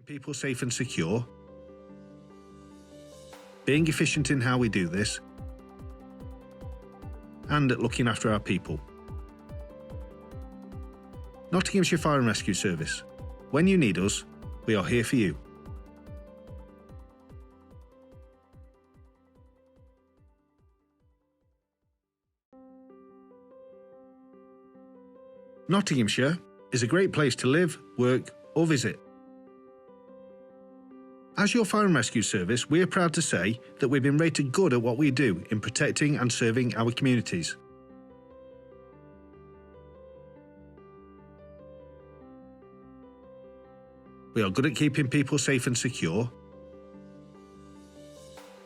people safe and secure, being efficient in how we do this, and at looking after our people. Nottinghamshire Fire and Rescue Service. When you need us, we are here for you. Nottinghamshire is a great place to live, work, or visit. As your Fire and Rescue Service, we are proud to say that we've been rated good at what we do in protecting and serving our communities. We are good at keeping people safe and secure,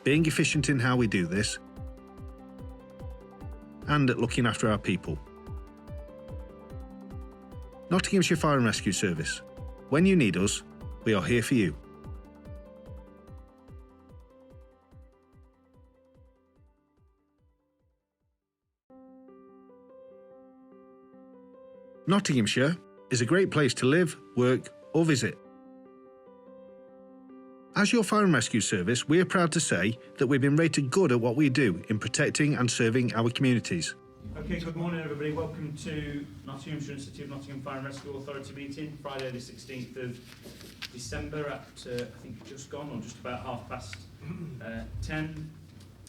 being efficient in how we do this, and at looking after our people. Nottinghamshire Fire and Rescue Service. When you need us, we are here for you. Nottinghamshire is a great place to live, work, or visit. As your Fire and Rescue Service, we are proud to say that we've been rated good at what we do in protecting and serving our communities. Okay, good morning everybody. Welcome to Nottinghamshire Institute of Nottingham Fire and Rescue Authority meeting, Friday the 16th of December at, I think just gone, or just about 10:30.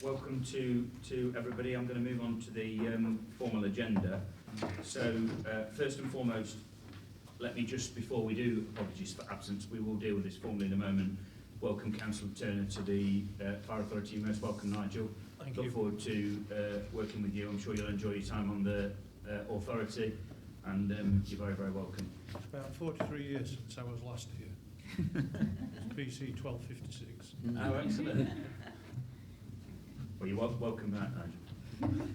Welcome to everybody. I'm going to move on to the formal agenda. So, first and foremost, let me just, before we do apologies for absence, we will deal with this formally in a moment. Welcome Councillor Turner to the Fire Authority. You're most welcome, Nigel. Thank Look you. forward to working with you. I'm sure you'll enjoy your time on the authority, and you're very, very welcome. It's about 43 years since I was last here. It's PC 1256. Oh, excellent. Well, you're welcome back, Nigel.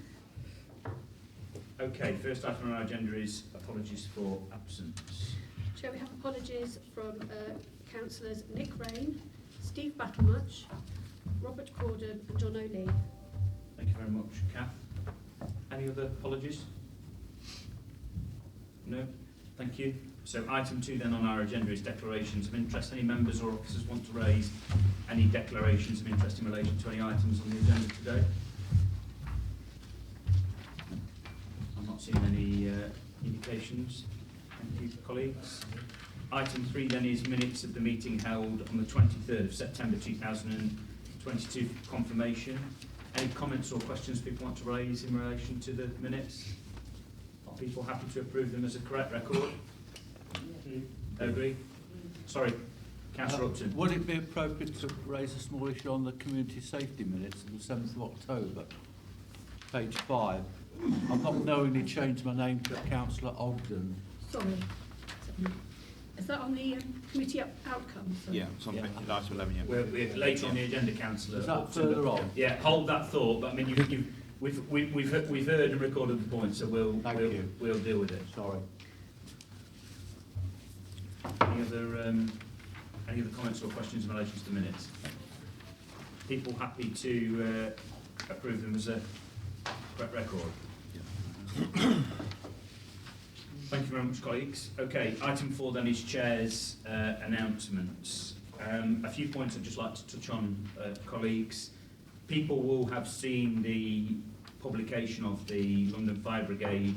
Okay, first item on our agenda is apologies for absence. Chair, we have apologies from councillors Nick Rain, Steve Battlematch, Robert Corden and John O'Lee. Thank you very much, Kath. Any other apologies? No? Thank you. So item 2 then on our agenda is declarations of interest. Any members or officers want to raise any declarations of interest in relation to any items on the agenda today? I'm not seeing any indications. Thank you, colleagues. Item 3 then is minutes of the meeting held on the 23rd of September 2022 confirmation. Any comments or questions people want to raise in relation to the minutes? Are people happy to approve them as a correct record? Agree? Sorry, Councillor Upton. Would it be appropriate to raise a small issue on the community safety minutes of the 7th of October, page 5? I've not knowingly changed my name to Councillor Ogden. Sorry. Is that on the committee outcomes? Yeah, it's on item 11, yeah. We're late on the agenda, Councillor. Is that further on? Yeah, hold that thought. But I mean, we've heard and recorded the point, so we'll deal with it. Sorry. Any other comments or questions in relation to the minutes? People happy to approve them as a correct record? Yeah. Thank you very much, colleagues. Okay, item 4 then is Chair's announcements. A few points I'd just like to touch on, colleagues. People will have seen the publication of the London Fire Brigade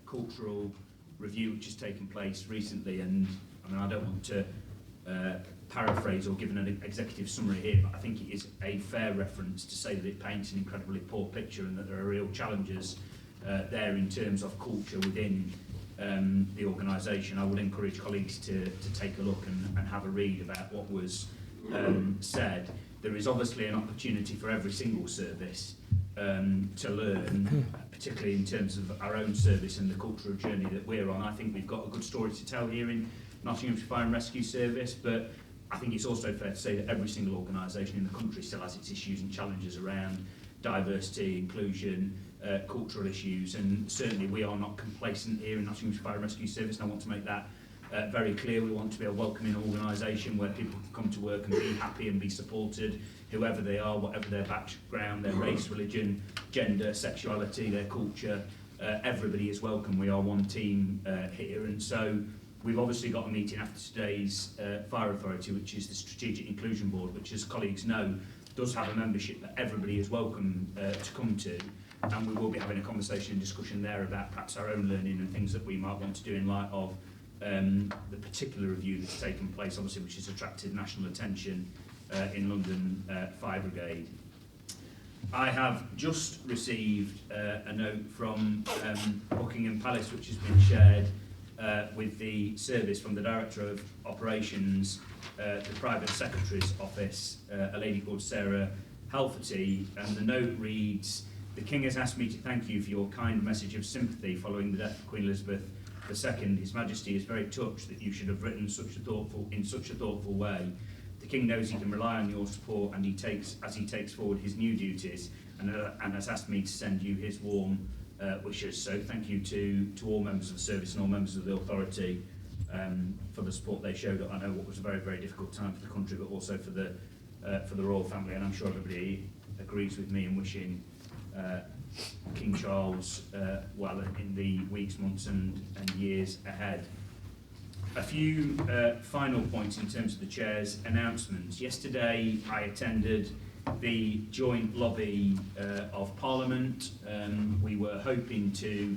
cultural review which has taken place recently, and I mean, I don't want to paraphrase or give an executive summary here, but I think it is a fair reference to say that it paints an incredibly poor picture and that there are real challenges there in terms of culture within the organisation. I would encourage colleagues to take a look and have a read about what was said. There is obviously an opportunity for every single service to learn, particularly in terms of our own service and the cultural journey that we're on. I think we've got a good story to tell here in Nottinghamshire Fire and Rescue Service, but I think it's also fair to say that every single organisation in the country still has its issues and challenges around diversity, inclusion, cultural issues, and certainly we are not complacent here in Nottinghamshire Fire and Rescue Service, and I want to make that very clear. We want to be a welcoming organisation where people can come to work and be happy and be supported, whoever they are, whatever their background, their race, religion, gender, sexuality, their culture. Everybody is welcome. We are one team here, and so We've obviously got a meeting after today's Fire Authority, which is the Strategic Inclusion Board, which, as colleagues know, does have a membership that everybody is welcome to come to. And we will be having a conversation and discussion there about perhaps our own learning and things that we might want to do in light of the particular review that's taken place, obviously, which has attracted national attention in London Fire Brigade. I have just received a note from Buckingham Palace, which has been shared with the service from the Director of Operations, the Private Secretary's Office, a lady called Sarah Halferty, and the note reads, "The King has asked me to thank you for your kind message of sympathy following the death of Queen Elizabeth II. His Majesty is very touched that you should have written in such a thoughtful way. The King knows he can rely on your support and as he takes forward his new duties and has asked me to send you his warm wishes." So thank you to all members of the service and all members of the authority for the support they showed. I know what was a very, very difficult time for the country, but also for the royal family, and I'm sure everybody agrees with me in wishing King Charles well in the weeks, months and years ahead. A few final points in terms of the Chair's announcements. Yesterday I attended the joint lobby of Parliament. We were hoping to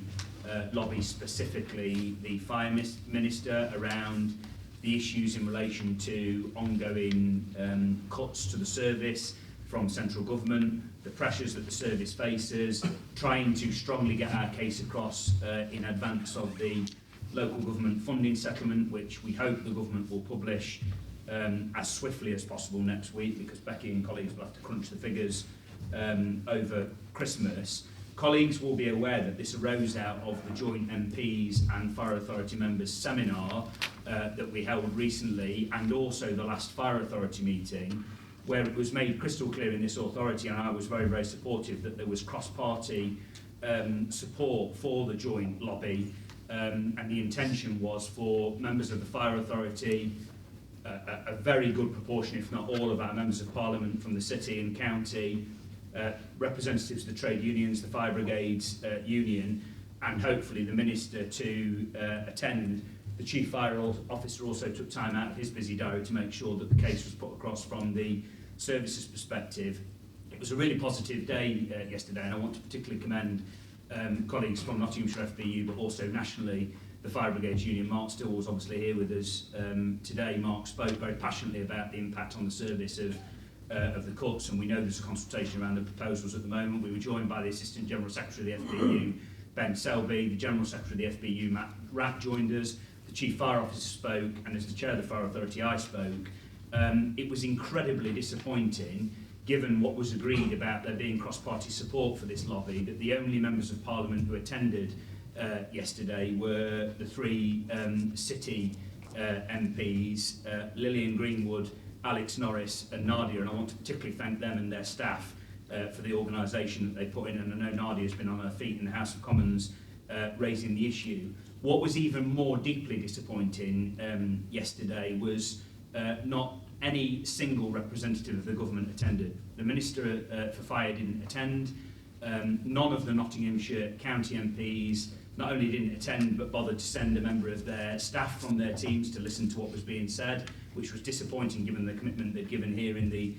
lobby specifically the Fire Minister around the issues in relation to ongoing cuts to the service from central government, the pressures that the service faces, trying to strongly get our case across in advance of the local government funding settlement, which we hope the government will publish as swiftly as possible next week, because Becky and colleagues will have to crunch the figures over Christmas. Colleagues will be aware that this arose out of the joint MPs and Fire Authority members seminar that we held recently, and also the last Fire Authority meeting, where it was made crystal clear in this authority, and I was very, very supportive, that there was cross-party support for the joint lobby, and the intention was for members of the Fire Authority, a very good proportion, if not all, of our members of Parliament from the city and county, representatives of the trade unions, the Fire Brigades Union, and hopefully the Minister to attend. The Chief Fire Officer also took time out of his busy diary to make sure that the case was put across from the services perspective. It was a really positive day yesterday, and I want to particularly commend colleagues from Nottinghamshire FBU, but also nationally, the Fire Brigades Union. Mark Still was obviously here with us today. Mark spoke very passionately about the impact on the service of the cuts, and we know there's a consultation around the proposals at the moment. We were joined by the Assistant General Secretary of the FBU, Ben Selby, the General Secretary of the FBU, Matt Ratt, joined us. The Chief Fire Officer spoke, and as the Chair of the Fire Authority, I spoke. It was incredibly disappointing, given what was agreed about there being cross-party support for this lobby, that the only members of Parliament who attended yesterday were the three city MPs, Lillian Greenwood, Alex Norris and Nadia, and I want to particularly thank them and their staff for the organisation that they put in, and I know Nadia's been on her feet in the House of Commons raising the issue. What was even more deeply disappointing yesterday was not any single representative of the government attended. The Minister for Fire didn't attend. None of the Nottinghamshire County MPs not only didn't attend, but bothered to send a member of their staff from their teams to listen to what was being said, which was disappointing given the commitment they'd given here in the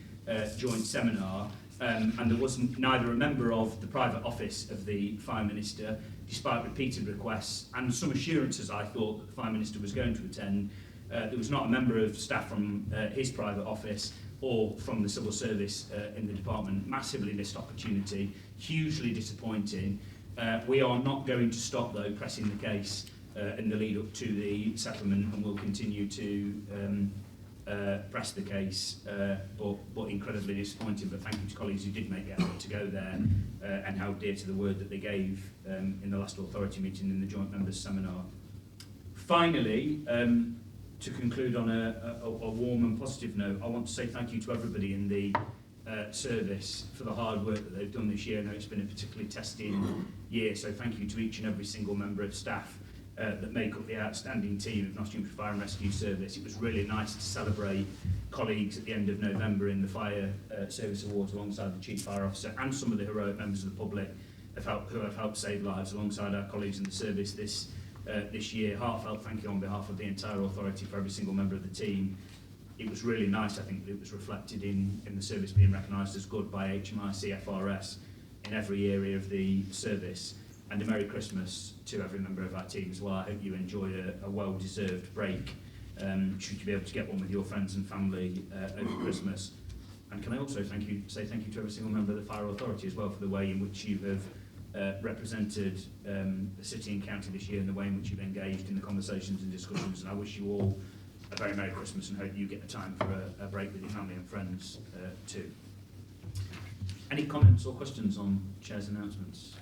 joint seminar. And there was neither a member of the private office of the Fire Minister, despite repeated requests and some assurances, I thought, that the Fire Minister was going to attend. There was not a member of staff from his private office or from the civil service in the department. Massively missed opportunity, hugely disappointing. We are not going to stop, though, pressing the case in the lead up to the settlement, and we'll continue to press the case, but incredibly disappointing. But thank you to colleagues who did make the effort to go there and held dear to the word that they gave in the last authority meeting in the joint members seminar. Finally, to conclude on a warm and positive note, I want to say thank you to everybody in the service for the hard work that they've done this year. I know it's been a particularly testing year, so thank you to each and every single member of staff that make up the outstanding team of Nottinghamshire Fire and Rescue Service. It was really nice to celebrate colleagues at the end of November in the Fire Service Awards alongside the Chief Fire Officer and some of the heroic members of the public who have helped save lives alongside our colleagues in the service this this year. Heartfelt thank you on behalf of the entire authority for every single member of the team. It was really nice, I think, that it was reflected in the service being recognised as good by HMIC FRS in every area of the service. And a Merry Christmas to every member of our team as well. I hope you enjoy a well-deserved break, should you be able to get one with your friends and family over Christmas. And can I also say thank you to every single member of the Fire Authority as well for the way in which you have represented the city and county this year and the way in which you've engaged in the conversations and discussions. And I wish you all a very Merry Christmas and hope you get the time for a break with your family and friends too. Any comments or questions on Chair's announcements?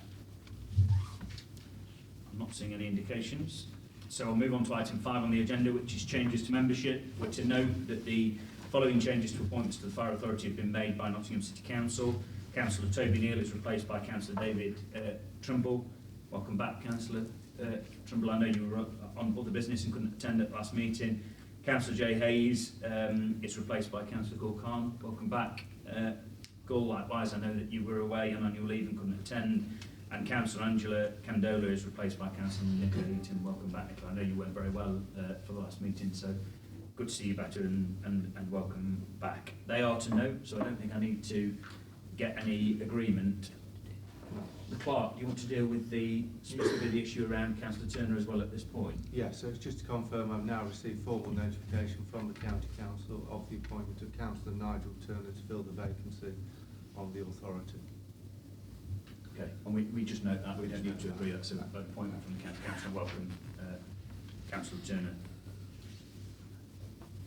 I'm not seeing any indications. So I'll move on to item 5 on the agenda, which is changes to membership. We're to note that the following changes to appointments to the Fire Authority have been made by Nottingham City Council. Councillor Toby Neal is replaced by Councillor David Trumbull. Welcome back, Councillor Trumbull. I know you were on other business and couldn't attend at last meeting. Councillor Jay Hayes is replaced by Councillor Gul Khan. Welcome back. Gul, likewise, I know that you were away on annual leave and couldn't attend. And Councillor Angela Candola is replaced by Councillor Nicola Heaton. Welcome back, Nicola. I know you weren't very well for the last meeting, so good to see you better and welcome back. They are to note, so I don't think I need to get any agreement. The clerk, do you want to deal with specifically the issue around Councillor Turner as well at this point? Yeah, so it's just to confirm I've now received formal notification from the County Council of the appointment of Councillor Nigel Turner to fill the vacancy on the authority. Okay, and we just note that, we don't need to agree, that's an appointment from the County Council. Welcome, Councillor Turner.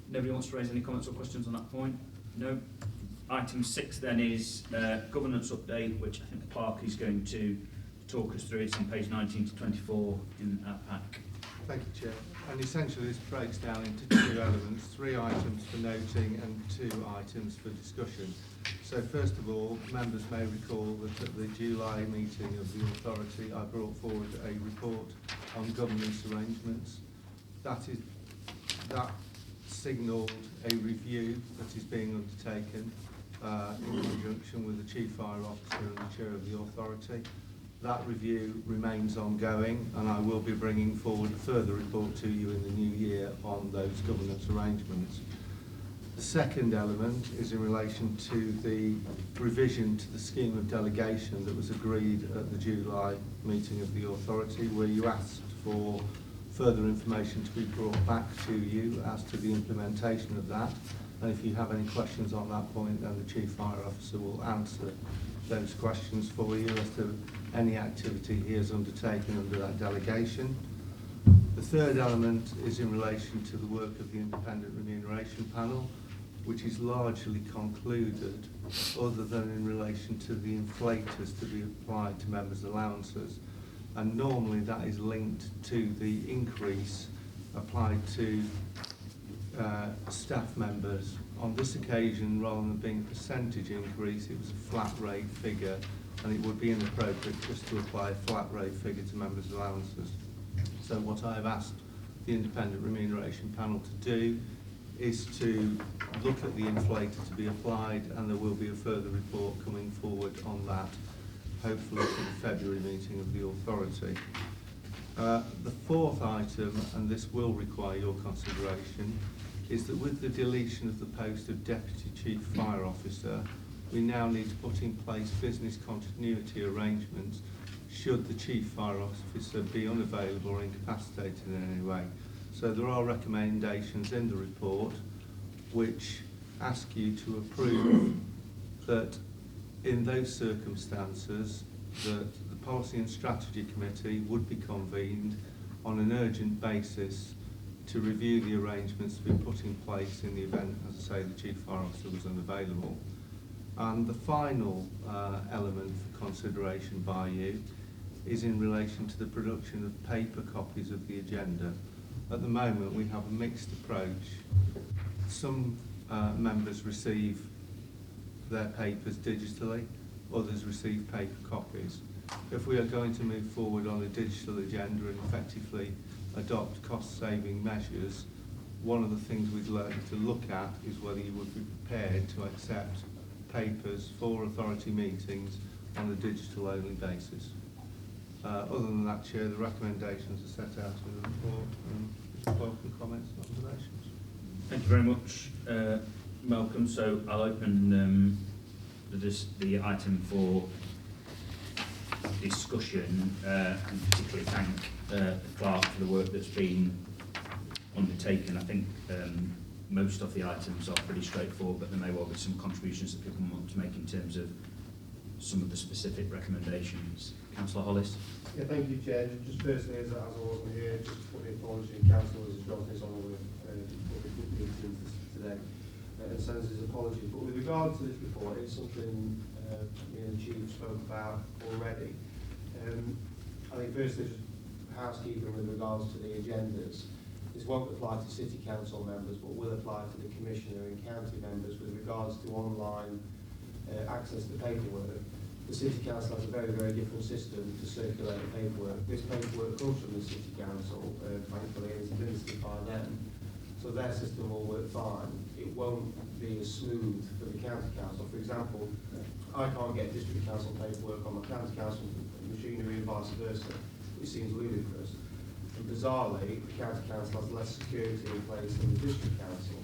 Nobody wants to raise any comments or questions on that point? No? Item 6 then is governance update, which I think the clerk is going to talk us through. It's on page 19 to 24 in our pack. Thank you, Chair. And essentially this breaks down into 2 elements, 3 items for noting and 2 items for discussion. So first of all, members may recall that at the July meeting of the authority I brought forward a report on governance arrangements. That signalled a review that is being undertaken in conjunction with the Chief Fire Officer and the Chair of the authority. That review remains ongoing and I will be bringing forward a further report to you in the new year on those governance arrangements. The second element is in relation to the revision to the scheme of delegation that was agreed at the July meeting of the authority, where you asked for further information to be brought back to you as to the implementation of that. And if you have any questions on that point, then the Chief Fire Officer will answer those questions for you as to any activity he has undertaken under that delegation. The third element is in relation to the work of the Independent Remuneration Panel, which is largely concluded, other than in relation to the inflators to be applied to members' allowances. And normally that is linked to the increase applied to staff members. On this occasion, rather than being a percentage increase, it was a flat rate figure, and it would be inappropriate just to apply a flat rate figure to members' allowances. So what I have asked the Independent Remuneration Panel to do is to look at the inflator to be applied, and there will be a further report coming forward on that, hopefully for the February meeting of the authority. The fourth item, and this will require your consideration, is that with the deletion of the post of Deputy Chief Fire Officer, we now need to put in place business continuity arrangements should the Chief Fire Officer be unavailable or incapacitated in any way. So there are recommendations in the report which ask you to approve that in those circumstances that the Policy and Strategy Committee would be convened on an urgent basis to review the arrangements to be put in place in the event, as I say, the Chief Fire Officer was unavailable. And the final element for consideration by you is in relation to the production of paper copies of the agenda. At the moment we have a mixed approach. Some members receive their papers digitally, others receive paper copies. If we are going to move forward on a digital agenda and effectively adopt cost-saving measures, one of the things we'd like to look at is whether you would be prepared to accept papers for authority meetings on a digital-only basis. Other than that, Chair, the recommendations are set out in the report and welcome comments and observations. Thank you very much, Malcolm. So I'll open the item for discussion and particularly thank the clerk for the work that's been undertaken. I think most of the items are pretty straightforward, but there may well be some contributions that people want to make in terms of some of the specific recommendations. Councillor Hollis. Yeah, thank you, Chair. Just firstly, as I wasn't here, just put the apology in councillors as Jonathan's on with good meetings today and sends his apologies. But with regard to this report, it's something me and the Chief spoke about already. I think firstly, just housekeeping with regards to the agendas. This won't apply to City Council members, but will apply to the Commissioner and County members with regards to online access to paperwork. The City Council has a very, very different system to circulate the paperwork. This paperwork comes from the City Council, thankfully, and is administered by them. So their system will work fine. It won't be as smooth for the County Council. For example, I can't get District Council paperwork on my County Council machinery and vice versa, which seems ludicrous. And bizarrely, the County Council has less security in place than the District Council.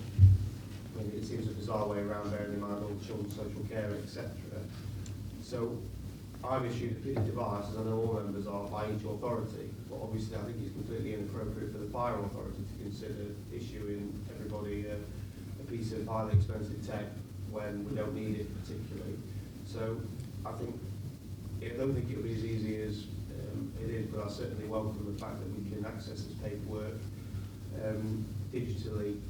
I mean, it seems a bizarre way around, bearing in mind all the children's social care, etc. So I've issued a device, as I know all members are, by each authority, but obviously I think it's completely inappropriate for the fire authority to consider issuing everybody a piece of highly expensive tech when we don't need it particularly. So I don't think it'll be as easy as it is, but I certainly welcome the fact that we can access this paperwork digitally.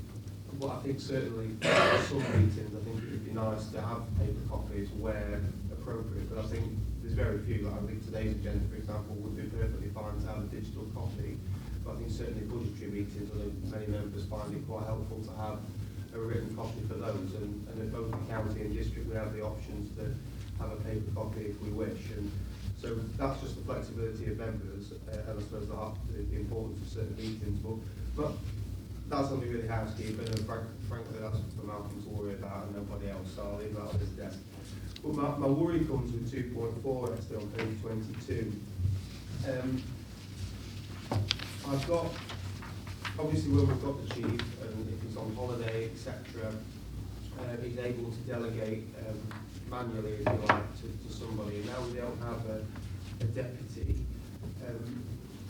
But I think certainly for some meetings, I think it would be nice to have paper copies where appropriate, but I think there's very few. Like I think today's agenda, for example, would be perfectly fine to have a digital copy, but I think certainly budgetary meetings, I think many members find it quite helpful to have a written copy for those, and if both the county and district we have the options to have a paper copy if we wish, and so that's just the flexibility of members, and I suppose the importance of certain meetings, but that's only really housekeeping, and frankly that's for Malcolm to worry about and nobody else, so I'll leave that on his desk. But my worry comes with 2.4 actually on page 22. I've got, obviously when we've got the chief, and if he's on holiday, etc., he's able to delegate manually, if you like, to somebody. And now we don't have a deputy.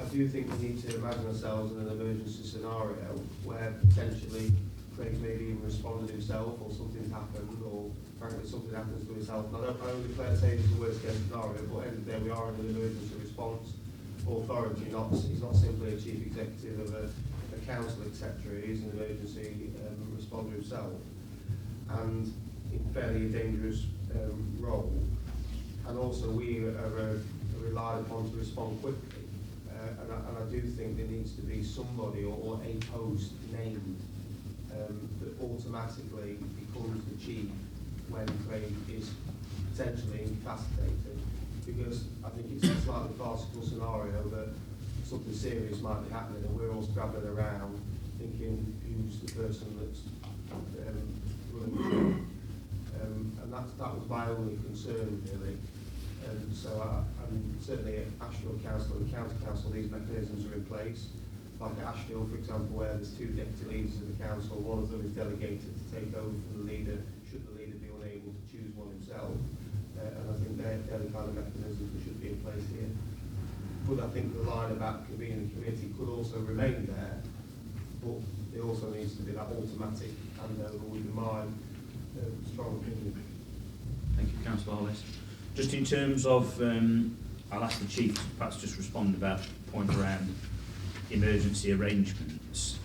I do think we need to imagine ourselves in an emergency scenario where potentially Craig maybe even responded himself, or something's happened, or frankly something happens to himself. And I don't declare to say this is the worst case scenario, but at the end of the day we are in an emergency response authority. He's not simply a chief executive of a council, etc. He's an emergency responder himself, and in fairly dangerous role. And also we are relied upon to respond quickly. And I do think there needs to be somebody or a post named that automatically becomes the chief when Craig is potentially incapacitated, because I think it's a slightly farcical scenario that something serious might be happening and we're all scrabbling around thinking who's the person that's running the show. And that was my only concern really. So certainly at Ashfield Council and County Council these mechanisms are in place. Like at Ashfield, for example, where there's two deputy leaders of the council, one of them is delegated to take over from the leader should the leader be unable to choose one himself. And I think they're the kind of mechanisms that should be in place here. But I think the line about convening the committee could also remain there, but there also needs to be that automatic handover, would be my strong opinion. Thank you, Councillor Hollis. Just in terms of, I'll ask the Chief to perhaps just respond about the point around emergency arrangements.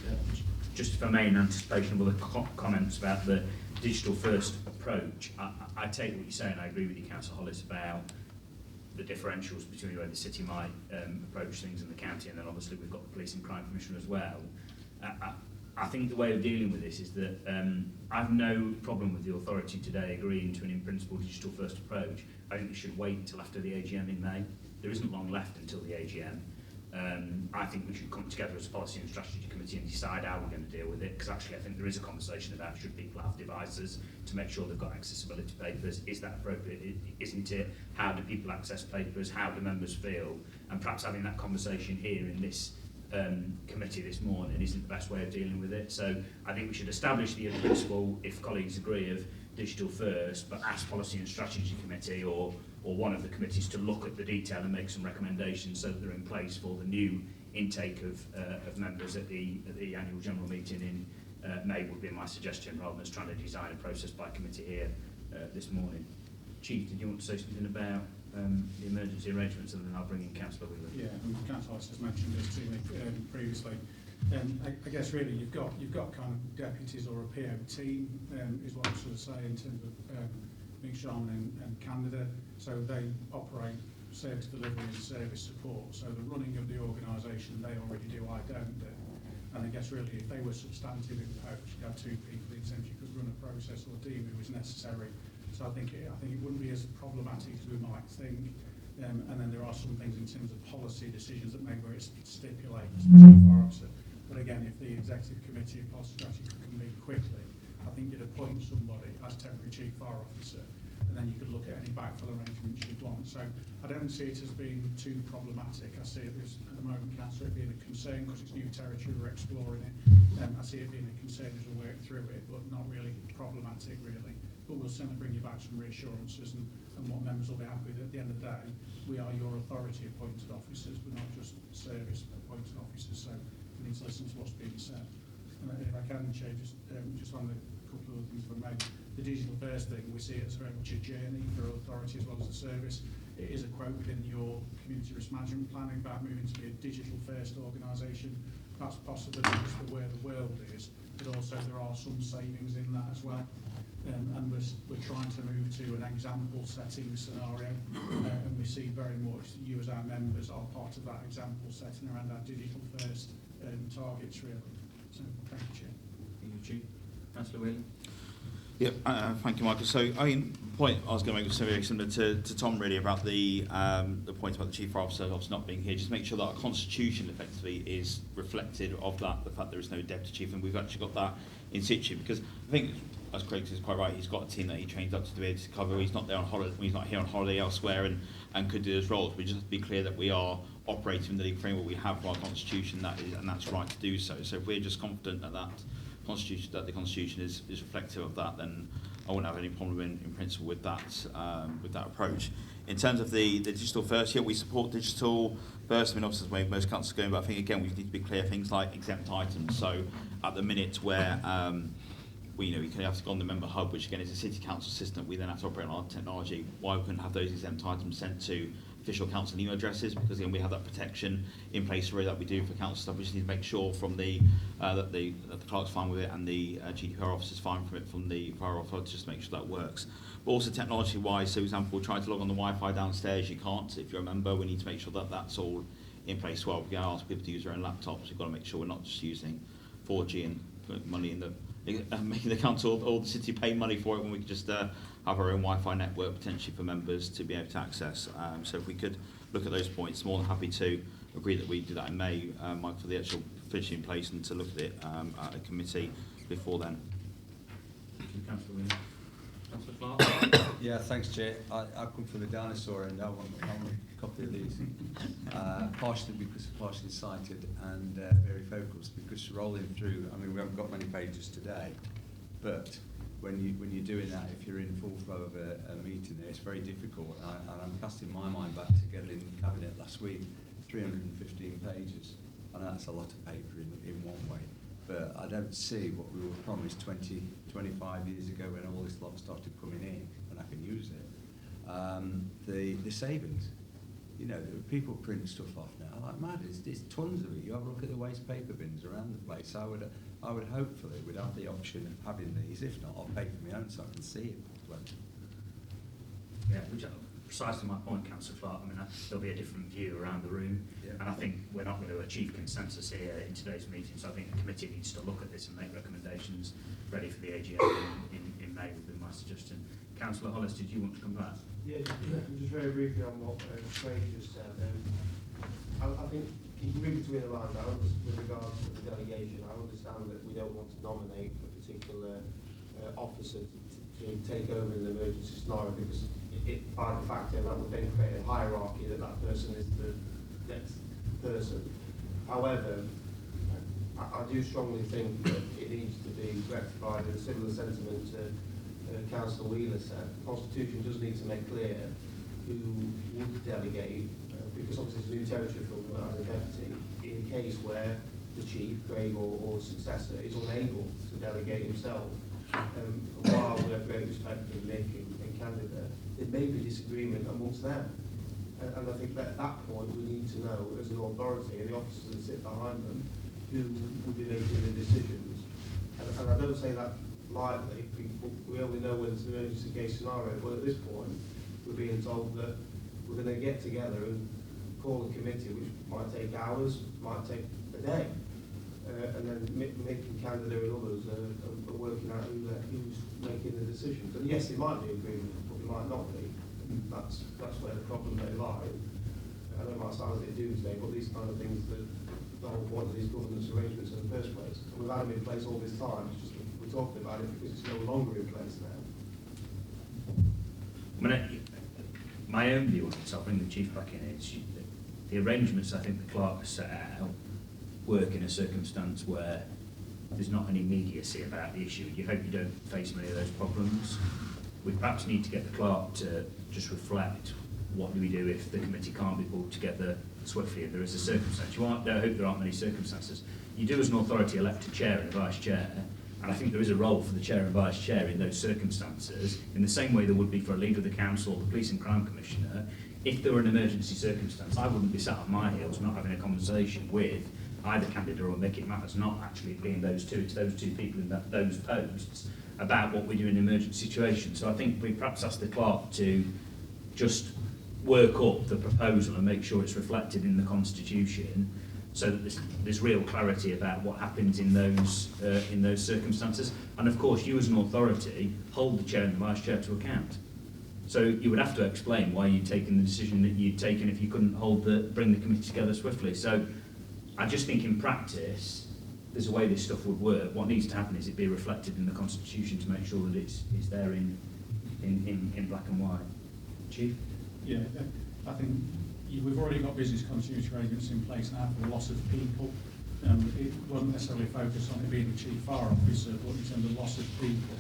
Just if I may, in anticipation of other comments about the digital first approach, I take what you're saying. I agree with you, Councillor Hollis, about the differentials between the way the city might approach things in the county, and then obviously we've got the Police and Crime Commissioner as well. I think the way of dealing with this is that I've no problem with the authority today agreeing to an in-principle digital first approach. I think we should wait until after the AGM in May. There isn't long left until the AGM. I think we should come together as a policy and strategy committee and decide how we're going to deal with it, because actually I think there is a conversation about should people have devices to make sure they've got accessibility papers. Is that appropriate? Isn't it? How do people access papers? How do members feel? And perhaps having that conversation here in this committee this morning isn't the best way of dealing with it. So I think we should establish the principle, if colleagues agree, of digital first, but ask policy and strategy committee or one of the committees to look at the detail and make some recommendations so that they're in place for the new intake of members at the annual general meeting in May would be my suggestion, rather than us trying to design a process by committee here this morning. Chief, did you want to say something about the emergency arrangements, and then I'll bring in Councillor Wheeler? Yeah, and Councillor Hollis has mentioned this to me previously. I guess really you've got kind of deputies or a PO team, is what I sort of say in terms of Mick Sharman and Canada. So they operate service delivery and service support. So the running of the organisation they already do, I don't do. And I guess really if they were substantive in post, you have two people in terms you could run a process or team who was necessary. So I think it wouldn't be as problematic as we might think. And then there are some things in terms of policy decisions that maybe where it stipulates the chief fire officer. But again, if the executive committee of policy strategy can meet quickly, I think you'd appoint somebody as temporary chief fire officer, and then you could look at any backfill arrangements you'd want. So I don't see it as being too problematic. I see it as, at the moment, Councillor, it being a concern because it's new territory, we're exploring it. I see it being a concern as we work through it, but not really problematic, really. But we'll certainly bring you back some reassurances and what members will be happy with. At the end of the day, we are your authority appointed officers, we're not just service appointed officers, so we need to listen to what's being said. And if I can, Chair, just on a couple of other things we made. The digital first thing, we see it as very much a journey for authority as well as a service. It is a quote within your community risk management planning about moving to be a digital first organisation. That's possibly just for where the world is, but also there are some savings in that as well. And we're trying to move to an example setting scenario, and we see very much that you as our members are part of that example setting around our digital first targets really. So thank you, Chair. Thank you, Chief. Councillor Wheeler? Yeah, thank you, Michael. So, I mean, the point I was going to make was very similar to Tom, really, about the point about the Chief Fire Officer obviously not being here. Just make sure that our constitution effectively is reflective of that, the fact there is no Deputy Chief, and we've actually got that in situ, because I think, as Craig is quite right, he's got a team that he trains up to be able to cover. He's not there on holiday, he's not here on holiday elsewhere and could do those roles. We just have to be clear that we are operating in the legal framework we have for our constitution, and that's right to do so. So if we're just confident that the constitution is reflective of that, then I wouldn't have any problem in principle with that approach. In terms of the digital first, yeah, we support digital first. I mean, obviously, the way most councils are going, but I think again we need to be clear things like exempt items. So at the minute where we can have to go on the member hub, which again is a city council system, we then have to operate on our technology. Why we couldn't have those exempt items sent to official council email addresses? Because again we have that protection in place already that we do for council stuff. We just need to make sure from that the clerk's fine with it and the GDPR officer's fine from it from the fire authority, just make sure that works. But also technology wise, so for example, we're trying to log on the Wi-Fi downstairs, you can't. If you're a member, we need to make sure that that's all in place as well. We're going to ask people to use their own laptops. We've got to make sure we're not just using 4G and putting money in making the council or the city pay money for it when we could just have our own Wi-Fi network potentially for members to be able to access. So if we could look at those points, more than happy to agree that we do that in May, Mike, for the actual finishing in place and to look at it at a committee before then. Thank you, Councillor Wheeler. Councillor Clark? Yeah, thanks, Chair. I come from the dinosaur and I want a copy of these. Partially because partially cited and very focused, because rolling through, I mean, we haven't got many pages today, but when you're doing that, if you're in full flow of a meeting there, it's very difficult. And I'm casting my mind back to getting in Cabinet last week, 315 pages. I know that's a lot of paper in one way, but I don't see what we were promised 20, 25 years ago when all this lot started coming in, and I can use it. The savings, you know, people print stuff off now like mad. There's tons of it. You have a look at the waste paper bins around the place. I would hopefully would have the option of having these. If not, I'll pay for my own so I can see it. Yeah, which precisely my point, Councillor Clark. I mean, there'll be a different view around the room, and I think we're not going to achieve consensus here in today's meeting. So I think the committee needs to look at this and make recommendations ready for the AGM in May. Would be my suggestion. Councillor Hollis, did you want to come back? Yeah, just very briefly on what Craig just said. I think you can read between the lines. With regards to the delegation, I understand that we don't want to nominate a particular officer to take over in an emergency scenario, because by de facto that would then create a hierarchy that person is the next person. However, I do strongly think that it needs to be rectified in a similar sentiment to Councillor Wheeler said. The Constitution does need to make clear who would delegate, because obviously it's new territory for them as a deputy, in a case where the chief, Craig, or successor is unable to delegate himself. While we have great respect for Nick and Candida, there may be disagreement amongst them. And I think that at that point we need to know, as an authority, and the officers that sit behind them, who will be making the decisions. And I don't say that lightly. We only know when it's an emergency case scenario, but at this point we're being told that we're going to get together and call a committee, which might take hours, might take a day. And then Mick and Candida and others are working out who's making the decisions. And yes, there might be agreement, but there might not be. That's where the problem may lie. I know it might sound a bit doomsday, but these kind of things, the whole point of these governance arrangements in the first place. And we've had them in place all this time. It's just that we're talking about it because it's no longer in place now. I mean, my own view on this, I'll bring the chief back in, is the arrangements I think the clerk has set out work in a circumstance where there's not any immediacy about the issue. You hope you don't face many of those problems. We perhaps need to get the clerk to just reflect what do we do if the committee can't be pulled together swiftly if there is a circumstance. I hope there aren't many circumstances. You do as an authority elect a chair and a vice chair, and I think there is a role for the chair and vice chair in those circumstances, in the same way there would be for a leader of the council or the police and crime commissioner. If there were an emergency circumstance, I wouldn't be sat on my heels not having a conversation with either candidate or Mick. It matters not actually being those two, it's those two people in those posts about what we do in an emergency situation. So I think we perhaps ask the clerk to just work up the proposal and make sure it's reflected in the Constitution, so that there's real clarity about what happens in those circumstances. And of course, you as an authority hold the chair and the vice chair to account. So you would have to explain why you'd taken the decision that you'd taken if you couldn't bring the committee together swiftly. So I just think in practice, there's a way this stuff would work. What needs to happen is it be reflected in the Constitution to make sure that it's there in black and white. Chief? Yeah, I think we've already got business continuity arrangements in place now for the loss of people. It wasn't necessarily focused on it being the chief fire officer, but in terms of loss of people.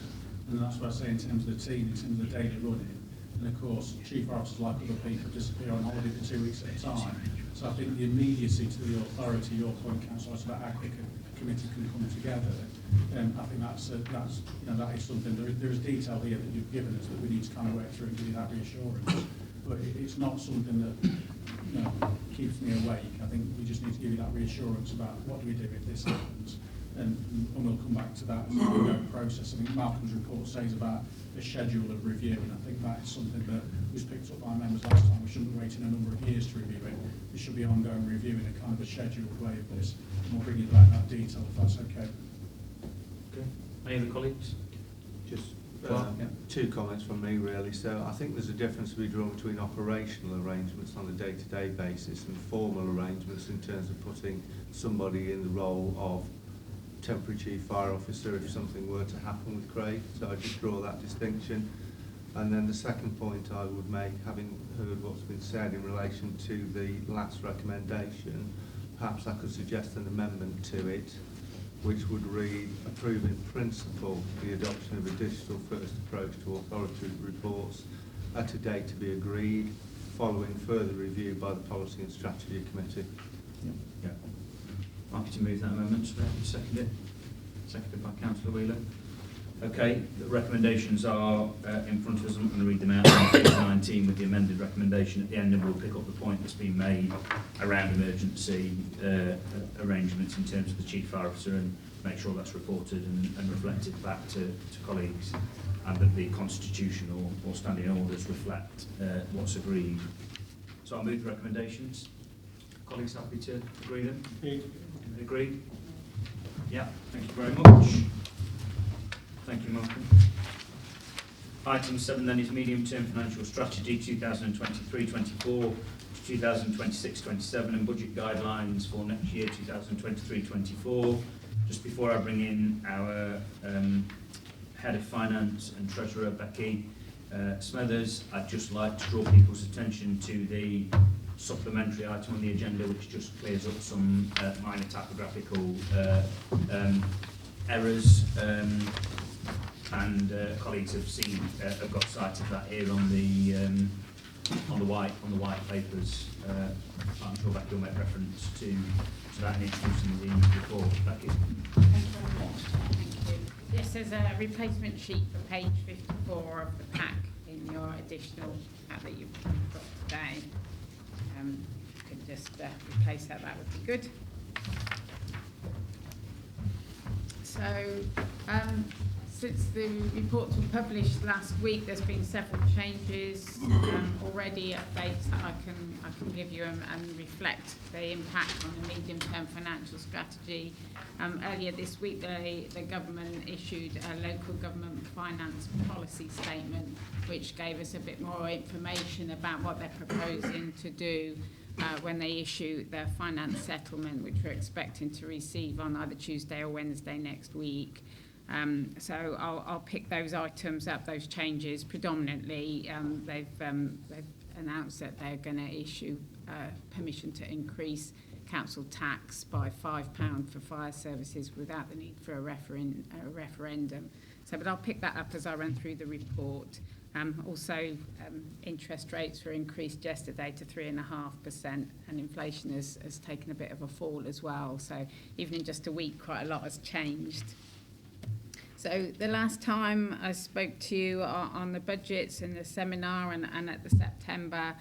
And that's what I say in terms of the team, in terms of the daily running. And of course, chief fire officers, like other people, disappear on holiday for 2 weeks at a time. So I think the immediacy to the authority, your point, Councillor, is about how quick a committee can come together. I think that is something. There is detail here that you've given us that we need to kind of work through and give you that reassurance. But it's not something that keeps me awake. I think we just need to give you that reassurance about what do we do if this happens, and we'll come back to that as an ongoing process. I think Malcolm's report says about a schedule of review, and I think that is something that was picked up by members last time. We shouldn't be waiting a number of years to review it. There should be ongoing review in a kind of a scheduled way of this, and we'll bring you back that detail if that's okay. Okay. Any other colleagues? Just Yeah. two comments from me really. So I think there's a difference to be drawn between operational arrangements on a day-to-day basis and formal arrangements in terms of putting somebody in the role of temporary chief fire officer if something were to happen with Craig. So I just draw that distinction. And then the second point I would make, having heard what's been said in relation to the last recommendation, perhaps I could suggest an amendment to it which would read, approve in principle the adoption of a digital first approach to authority reports at a date to be agreed, following further review by the Policy and Strategy Committee. Yeah. Happy to move that amendment. Seconded by Councillor Wheeler. Okay, the recommendations are in front of us. I'm not going to read them out. On page 19 with the amended recommendation at the end, and we'll pick up the point that's been made around emergency arrangements in terms of the chief fire officer, and make sure that's reported and reflected back to colleagues, and that the constitutional or standing orders reflect what's agreed. So I'll move the recommendations. Colleagues happy to agree them? Agreed? Yeah, thank you very much. Thank you, Malcolm. Item 7 then is medium-term financial strategy 2023-24 to 2026-27 and budget guidelines for next year, 2023-24. Just before I bring in our Head of Finance and Treasurer, Becky Smethers, I'd just like to draw people's attention to the supplementary item on the agenda, which just clears up some minor typographical errors, and colleagues have got sight of that here on the white papers. I'm sure Becky will make reference to that in introducing the report. Becky. Thank you very much. Thank you. This is a replacement sheet for page 54 of the pack in your additional pack that you've got today. You could just replace that would be good. So, since the reports were published last week, there's been several changes already, updates that I can give you and reflect the impact on the medium-term financial strategy. Earlier this week, the government issued a local government finance policy statement, which gave us a bit more information about what they're proposing to do when they issue their finance settlement, which we're expecting to receive on either Tuesday or Wednesday next week. So I'll pick those items up, those changes. Predominantly, they've announced that they're going to issue permission to increase council tax by £5 for fire services without the need for a referendum. So, but I'll pick that up as I run through the report. Also, interest rates were increased yesterday to 3.5%, and inflation has taken a bit of a fall as well. So even in just a week, quite a lot has changed. So the last time I spoke to you on the budgets in the seminar and at the September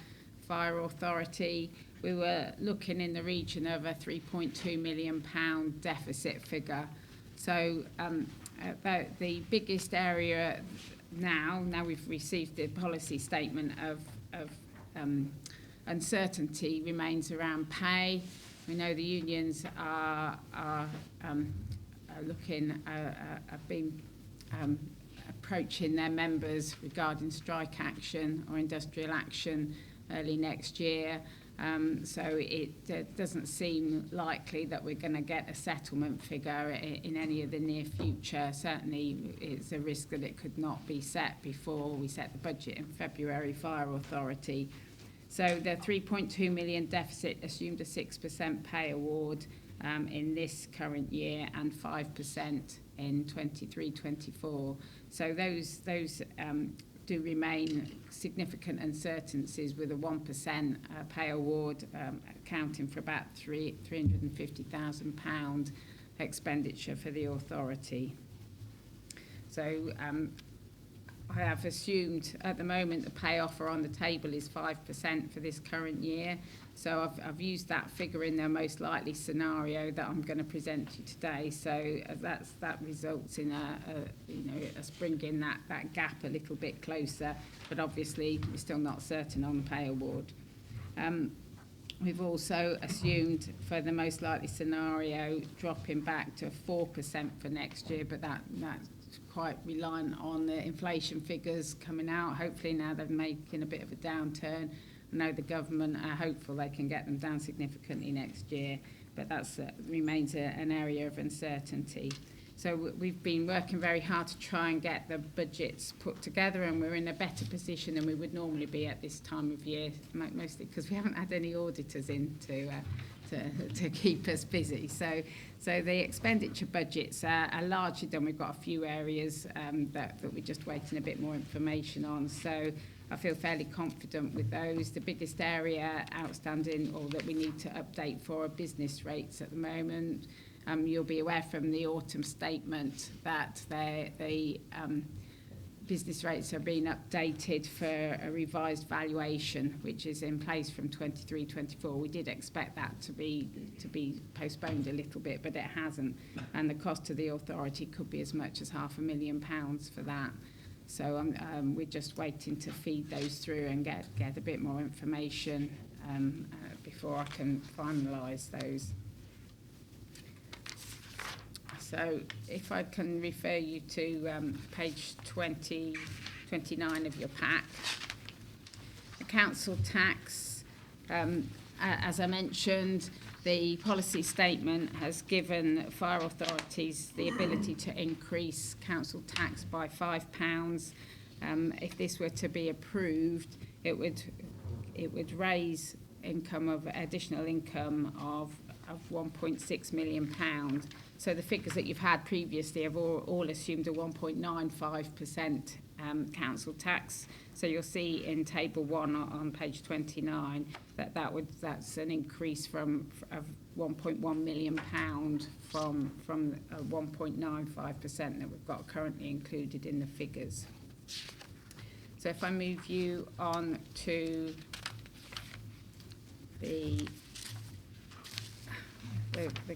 Fire Authority, we were looking in the region of a £3.2 million deficit figure. So about the biggest area now we've received the policy statement of uncertainty remains around pay. We know the unions are looking, have been approaching their members regarding strike action or industrial action early next year. So it doesn't seem likely that we're going to get a settlement figure in any of the near future. Certainly it's a risk that it could not be set before we set the budget in February, Fire Authority. So the 3.2 million deficit assumed a 6% pay award in this current year and 5% in 23-24. So those do remain significant uncertainties, with a 1% pay award accounting for about £350,000 expenditure for the authority. So I have assumed at the moment the pay offer on the table is 5% for this current year. So I've used that figure in the most likely scenario that I'm going to present to you today. So that results in us bringing that gap a little bit closer. But obviously we're still not certain on the pay award. We've also assumed for the most likely scenario dropping back to 4% for next year, but that's quite reliant on the inflation figures coming out. Hopefully now they're making a bit of a downturn. I know the government are hopeful they can get them down significantly next year, but that remains an area of uncertainty. So we've been working very hard to try and get the budgets put together, and we're in a better position than we would normally be at this time of year, mostly because we haven't had any auditors in to keep us busy. So the expenditure budgets are largely done. We've got a few areas that we're just waiting a bit more information on. So I feel fairly confident with those. The biggest area outstanding or that we need to update for are business rates at the moment. You'll be aware from the autumn statement that the business rates are being updated for a revised valuation, which is in place from 23-24. We did expect that to be postponed a little bit, but it hasn't. And the cost to the authority could be as much as £500,000 for that. So we're just waiting to feed those through and get a bit more information before I can finalise those. So if I can refer you to page 29 of your pack. The council tax As I mentioned, the policy statement has given fire authorities the ability to increase council tax by £5. If this were to be approved, it would raise additional income of £1.6 million. So the figures that you've had previously have all assumed a 1.95% council tax. So you'll see in table 1 on page 29 that's an increase of £1.1 million from 1.95% that we've got currently included in the figures. So if I move you on to the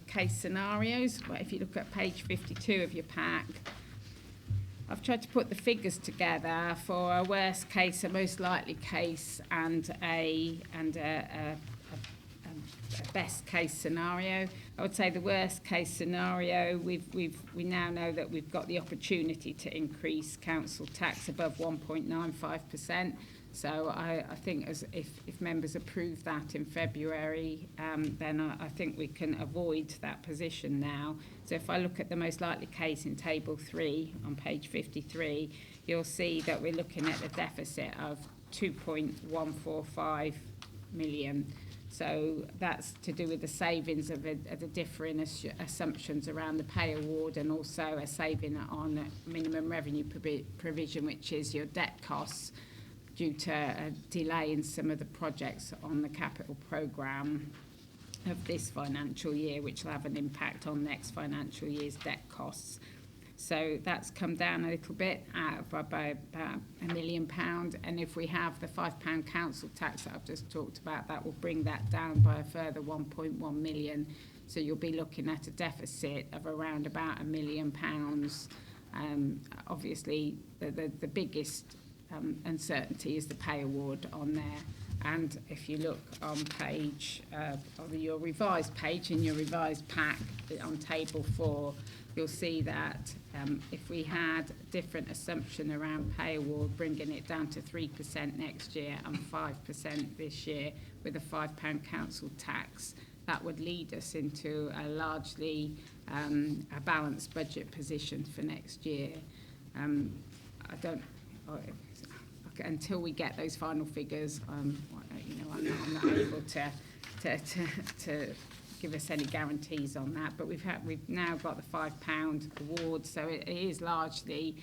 case scenarios, if you look at page 52 of your pack, I've tried to put the figures together for a worst case, a most likely case, and a best case scenario. I would say the worst case scenario, we now know that we've got the opportunity to increase council tax above 1.95%. So I think if members approve that in February, then I think we can avoid that position now. So if I look at the most likely case in table 3 on page 53, you'll see that we're looking at a deficit of 2.145 million. So that's to do with the savings of the differing assumptions around the pay award, and also a saving on minimum revenue provision, which is your debt costs, due to a delay in some of the projects on the capital programme of this financial year, which will have an impact on next financial year's debt costs. So that's come down a little bit by about £1 million. And if we have the £5 council tax that I've just talked about, that will bring that down by a further 1.1 million. So you'll be looking at a deficit of around about £1 million. Obviously, the biggest uncertainty is the pay award on there. And if you look on page, on your revised page in your revised pack on table 4, you'll see that if we had different assumption around pay award, bringing it down to 3% next year and 5% this year with a £5 council tax, that would lead us into a largely a balanced budget position for next year. Until we get those final figures, I'm not able to give us any guarantees on that. But we've now got the £5 award, so it is largely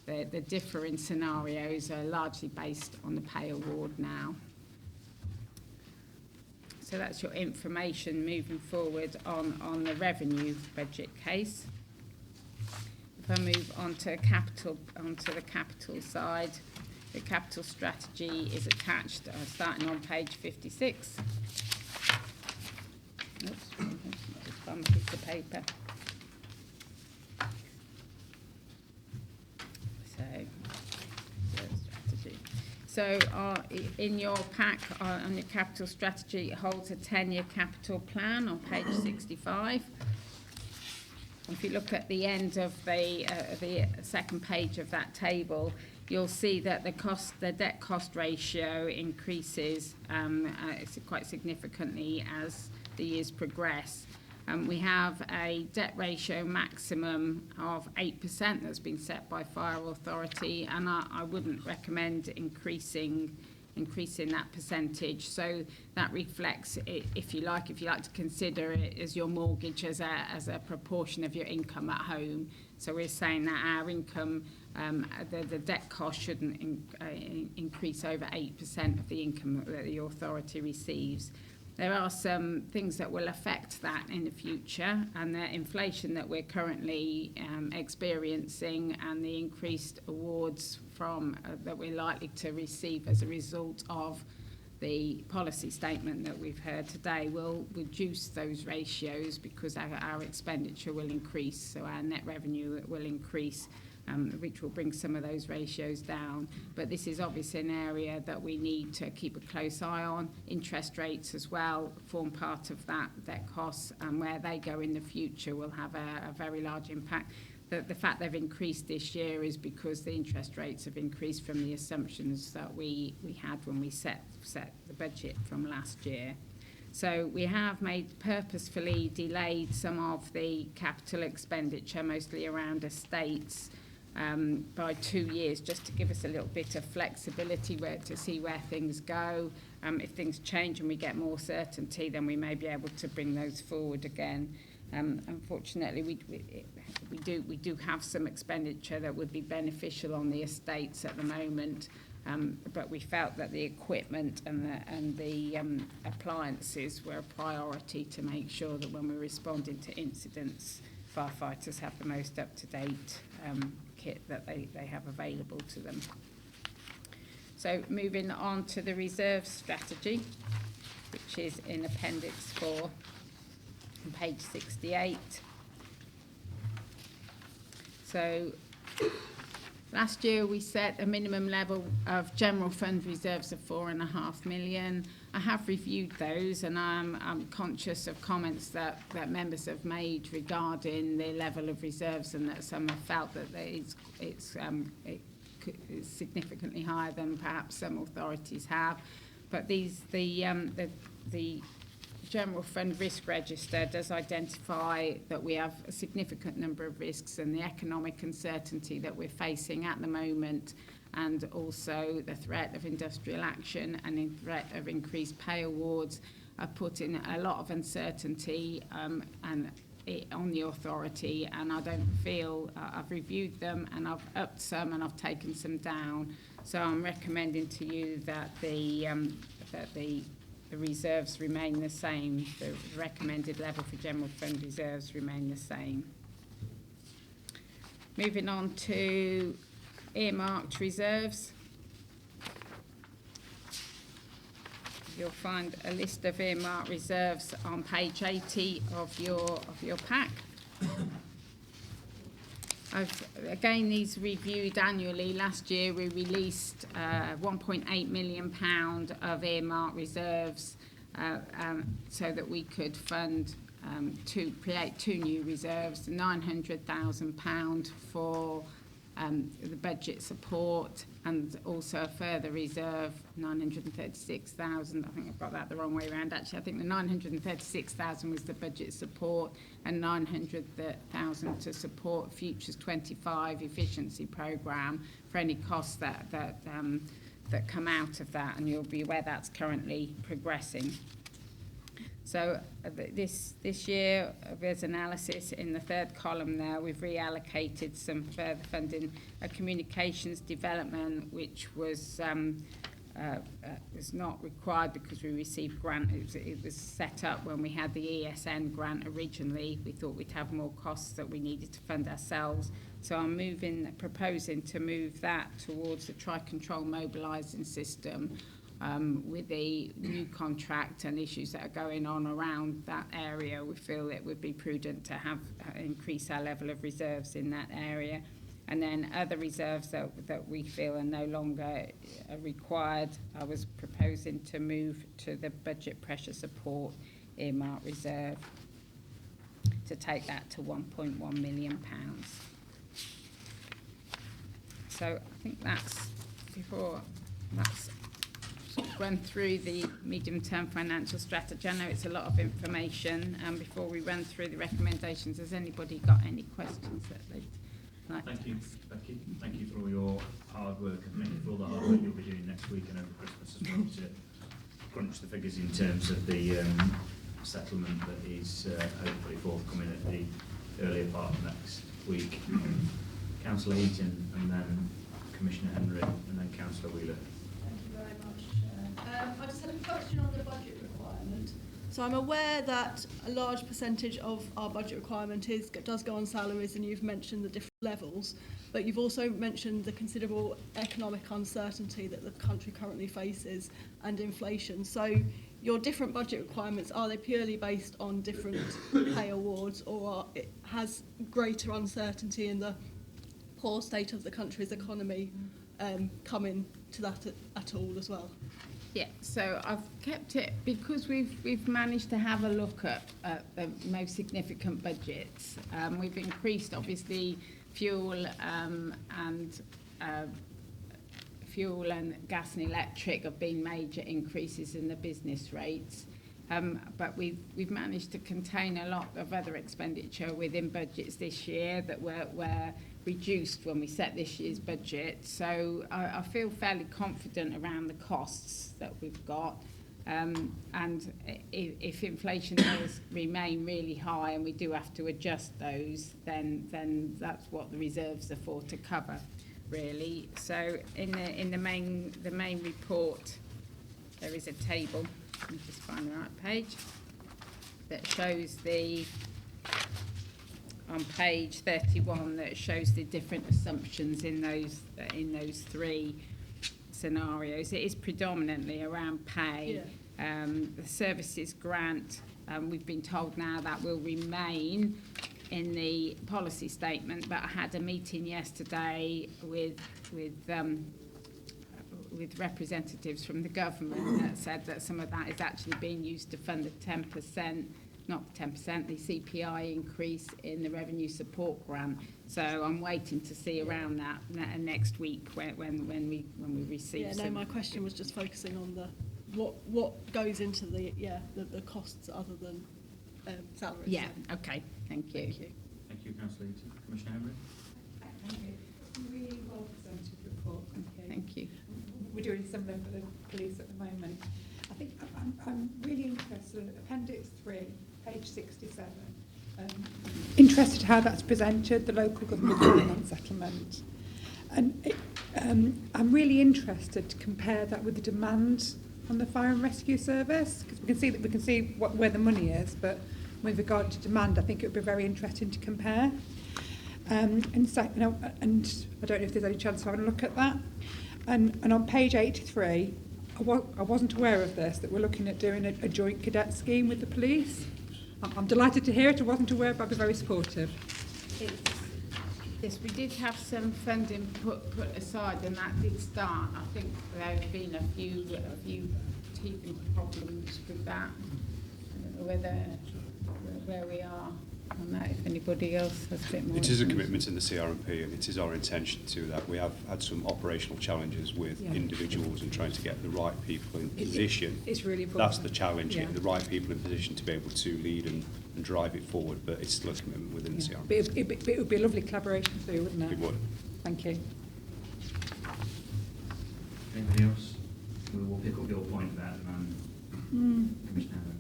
the differing scenarios are largely based on the pay award now. So that's your information moving forward on the revenue budget case. If I move onto the capital side, the capital strategy is attached, starting on page 56. Oops, just found a piece of paper. So in your pack on your capital strategy, it holds a 10-year capital plan on page 65. If you look at the end of the second page of that table, you'll see that the debt cost ratio increases quite significantly as the years progress. We have a debt ratio maximum of 8% that's been set by Fire Authority, and I wouldn't recommend increasing that percentage. So that reflects, if you like to consider it as your mortgage as a proportion of your income at home. So we're saying that our income, the debt cost shouldn't increase over 8% of the income that the authority receives. There are some things that will affect that in the future, and the inflation that we're currently experiencing and the increased awards that we're likely to receive as a result of the policy statement that we've heard today will reduce those ratios, because our expenditure will increase, so our net revenue will increase. which will bring some of those ratios down. But this is obviously an area that we need to keep a close eye on. Interest rates as well form part of that debt costs, and where they go in the future will have a very large impact. The fact they've increased this year is because the interest rates have increased from the assumptions that we had when we set the budget from last year. So we have purposefully delayed some of the capital expenditure, mostly around estates, by 2 years, just to give us a little bit of flexibility to see where things go. If things change and we get more certainty, then we may be able to bring those forward again. Unfortunately, we do have some expenditure that would be beneficial on the estates at the moment, but we felt that the equipment and the appliances were a priority to make sure that when we're responding to incidents, firefighters have the most up-to-date kit that they have available to them. So moving on to the reserve strategy, which is in Appendix 4 on page 68. So last year we set a minimum level of general fund reserves of 4.5 million. I have reviewed those, and I'm conscious of comments that members have made regarding the level of reserves, and that some have felt that it's significantly higher than perhaps some authorities have. But the General Fund Risk Register does identify that we have a significant number of risks, and the economic uncertainty that we're facing at the moment, and also the threat of industrial action and the threat of increased pay awards are putting a lot of uncertainty on the authority, and I don't feel I've reviewed them and I've upped some and I've taken some down. So I'm recommending to you that the reserves remain the same. The recommended level for general fund reserves remain the same. Moving on to earmarked reserves. You'll find a list of earmarked reserves on page 80 of your pack. Again, these reviewed annually. Last year we released £1.8 million of earmarked reserves so that we could fund create 2 new reserves, £900,000 for the budget support, and also a further reserve, 936,000. I think I've got that the wrong way around. Actually, I think the 936,000 was the budget support, and 900,000 to support Futures 25 efficiency programme for any costs that come out of that, and you'll be aware that's currently progressing. So this year, there's analysis in the third column there. We've reallocated some further funding, communications development, which was not required because we received grant. It was set up when we had the ESN grant originally. We thought we'd have more costs that we needed to fund ourselves. So I'm proposing to move that towards the Tri-Control mobilising system. With the new contract and issues that are going on around that area, we feel it would be prudent to have increase our level of reserves in that area. And then other reserves that we feel are no longer required, I was proposing to move to the budget pressure support earmark reserve to take that to £1.1 million. So I think that's run through the medium-term financial strategy. I know it's a lot of information. Before we run through the recommendations, has anybody got any questions that they'd like Thank to you, ask? Becky. Thank you for all your hard work, and thank you for all the hard work you'll be doing next week and over Christmas as well to crunch the figures in terms of the settlement that is hopefully forthcoming at the earlier part of next week. Councillor Heaton, and then Commissioner Henry, and then Councillor Wheeler. Thank you very much, Chair. I just had a question on the budget requirement. So I'm aware that a large percentage of our budget requirement does go on salaries, and you've mentioned the different levels, but you've also mentioned the considerable economic uncertainty that the country currently faces and inflation. So your different budget requirements, are they purely based on different pay awards, or it has greater uncertainty in the poor state of the country's economy come into that at all as well? Yeah, so I've kept it because we've managed to have a look at the most significant budgets. We've increased, obviously, fuel and gas and electric have been major increases in the business rates. But we've managed to contain a lot of other expenditure within budgets this year that were reduced when we set this year's budget. So I feel fairly confident around the costs that we've got. And if inflation does remain really high and we do have to adjust those, then that's what the reserves are for, to cover, really. So in the main report, there is a table. Let me just find the right page that shows on page 31 that shows the different assumptions in those three scenarios. It is predominantly around pay. Yeah. The services grant, we've been told now that will remain in the policy statement, but I had a meeting yesterday with representatives from the government that said that some of that is actually being used to fund the 10%, not the 10%, the CPI increase in the revenue support grant. So I'm waiting to see around that next week when we receive. Yeah, no, my question was just focusing on the what goes into the costs other than salaries. Yeah. Okay. Thank you. Thank you. Thank you, Councillor Eaton. Commissioner Henry. Thank you. Really well presented report. Thank you. We're doing similar for the police at the moment. I think I'm really interested in Appendix 3, page 67. Interested how that's presented, the local government finance settlement. And I'm really interested to compare that with the demand on the fire and rescue service, because we can see where the money is, but with regard to demand, I think it would be very interesting to compare. And so, and I don't know if there's any chance of having a look at that. And on page 83, I wasn't aware of this, that we're looking at doing a joint cadet scheme with the police. I'm delighted to hear it. I wasn't aware, but I'd be very supportive. Yes, we did have some funding put aside, and that did start. I think there have been a few teething problems with that. I don't know where we are on that, if anybody else has a bit more. It is a commitment in the CRMP, and it is our intention to that. We have had some operational challenges with individuals and trying to get the right people in position. It's really important. That's the challenge, getting the right people in position to be able to lead and drive it forward, but it's still a commitment within the CRMP. But it would be a lovely collaboration too, wouldn't it? It would. Thank you. Anybody else? We will pick up your point about demand, Commissioner Henry,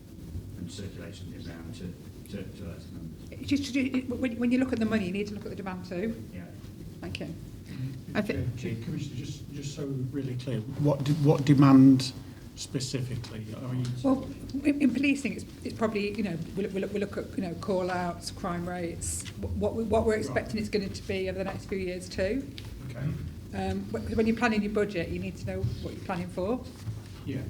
and circulation is down to those numbers. Just when you look at the money, you need to look at the demand too. Yeah. Thank you. I think. Commissioner, just so really clear, what demand specifically? Are you... Well, in policing, it's probably, we look at call outs, crime rates, what we're expecting it's going to be over the next few years too. Okay. When you're planning your budget, you need to know what you're planning for. Yeah.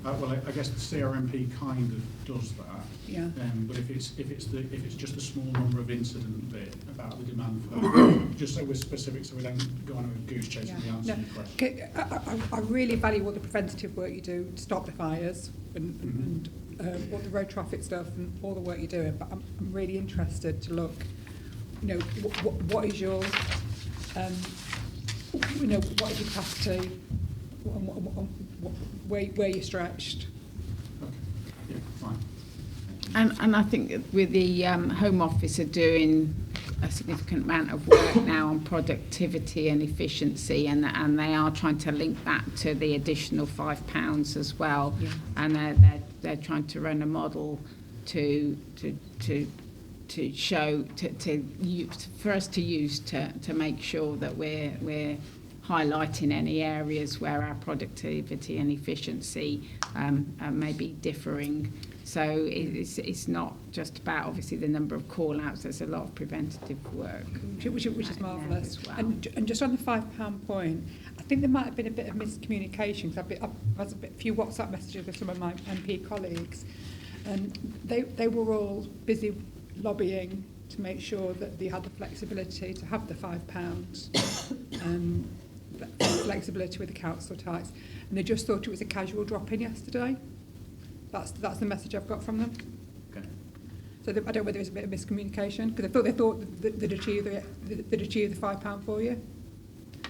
Well, I guess the CRMP kind of does that. Yeah. But if it's just a small number of incident bit about the demand for that, just so we're specific, so we don't go on a goose chase with the answer to your question. I really value all the preventative work you do to stop the fires and all the road traffic stuff and all the work you're doing. But I'm really interested to look, what is your, what is your capacity, where you're stretched. Okay. Yeah, fine. And I think that with the Home Office are doing a significant amount of work now on productivity and efficiency, and they are trying to link that to the additional £5 as well. Yeah. And they're trying to run a model to show for us to use to make sure that we're highlighting any areas where our productivity and efficiency may be differing. So it's not just about obviously the number of call-outs. There's a lot of preventative work, which is marvellous. Well. And just on the £5 point, I think there might have been a bit of miscommunication. Cause I've had a few WhatsApp messages with some of my MP colleagues, and they were all busy lobbying to make sure that they had the flexibility to have the £5, flexibility with the council tax, and they just thought it was a casual drop-in yesterday. That's the message I've got from them. Okay. So I don't know whether it's a bit of miscommunication, because they thought they'd achieve the £5 for you.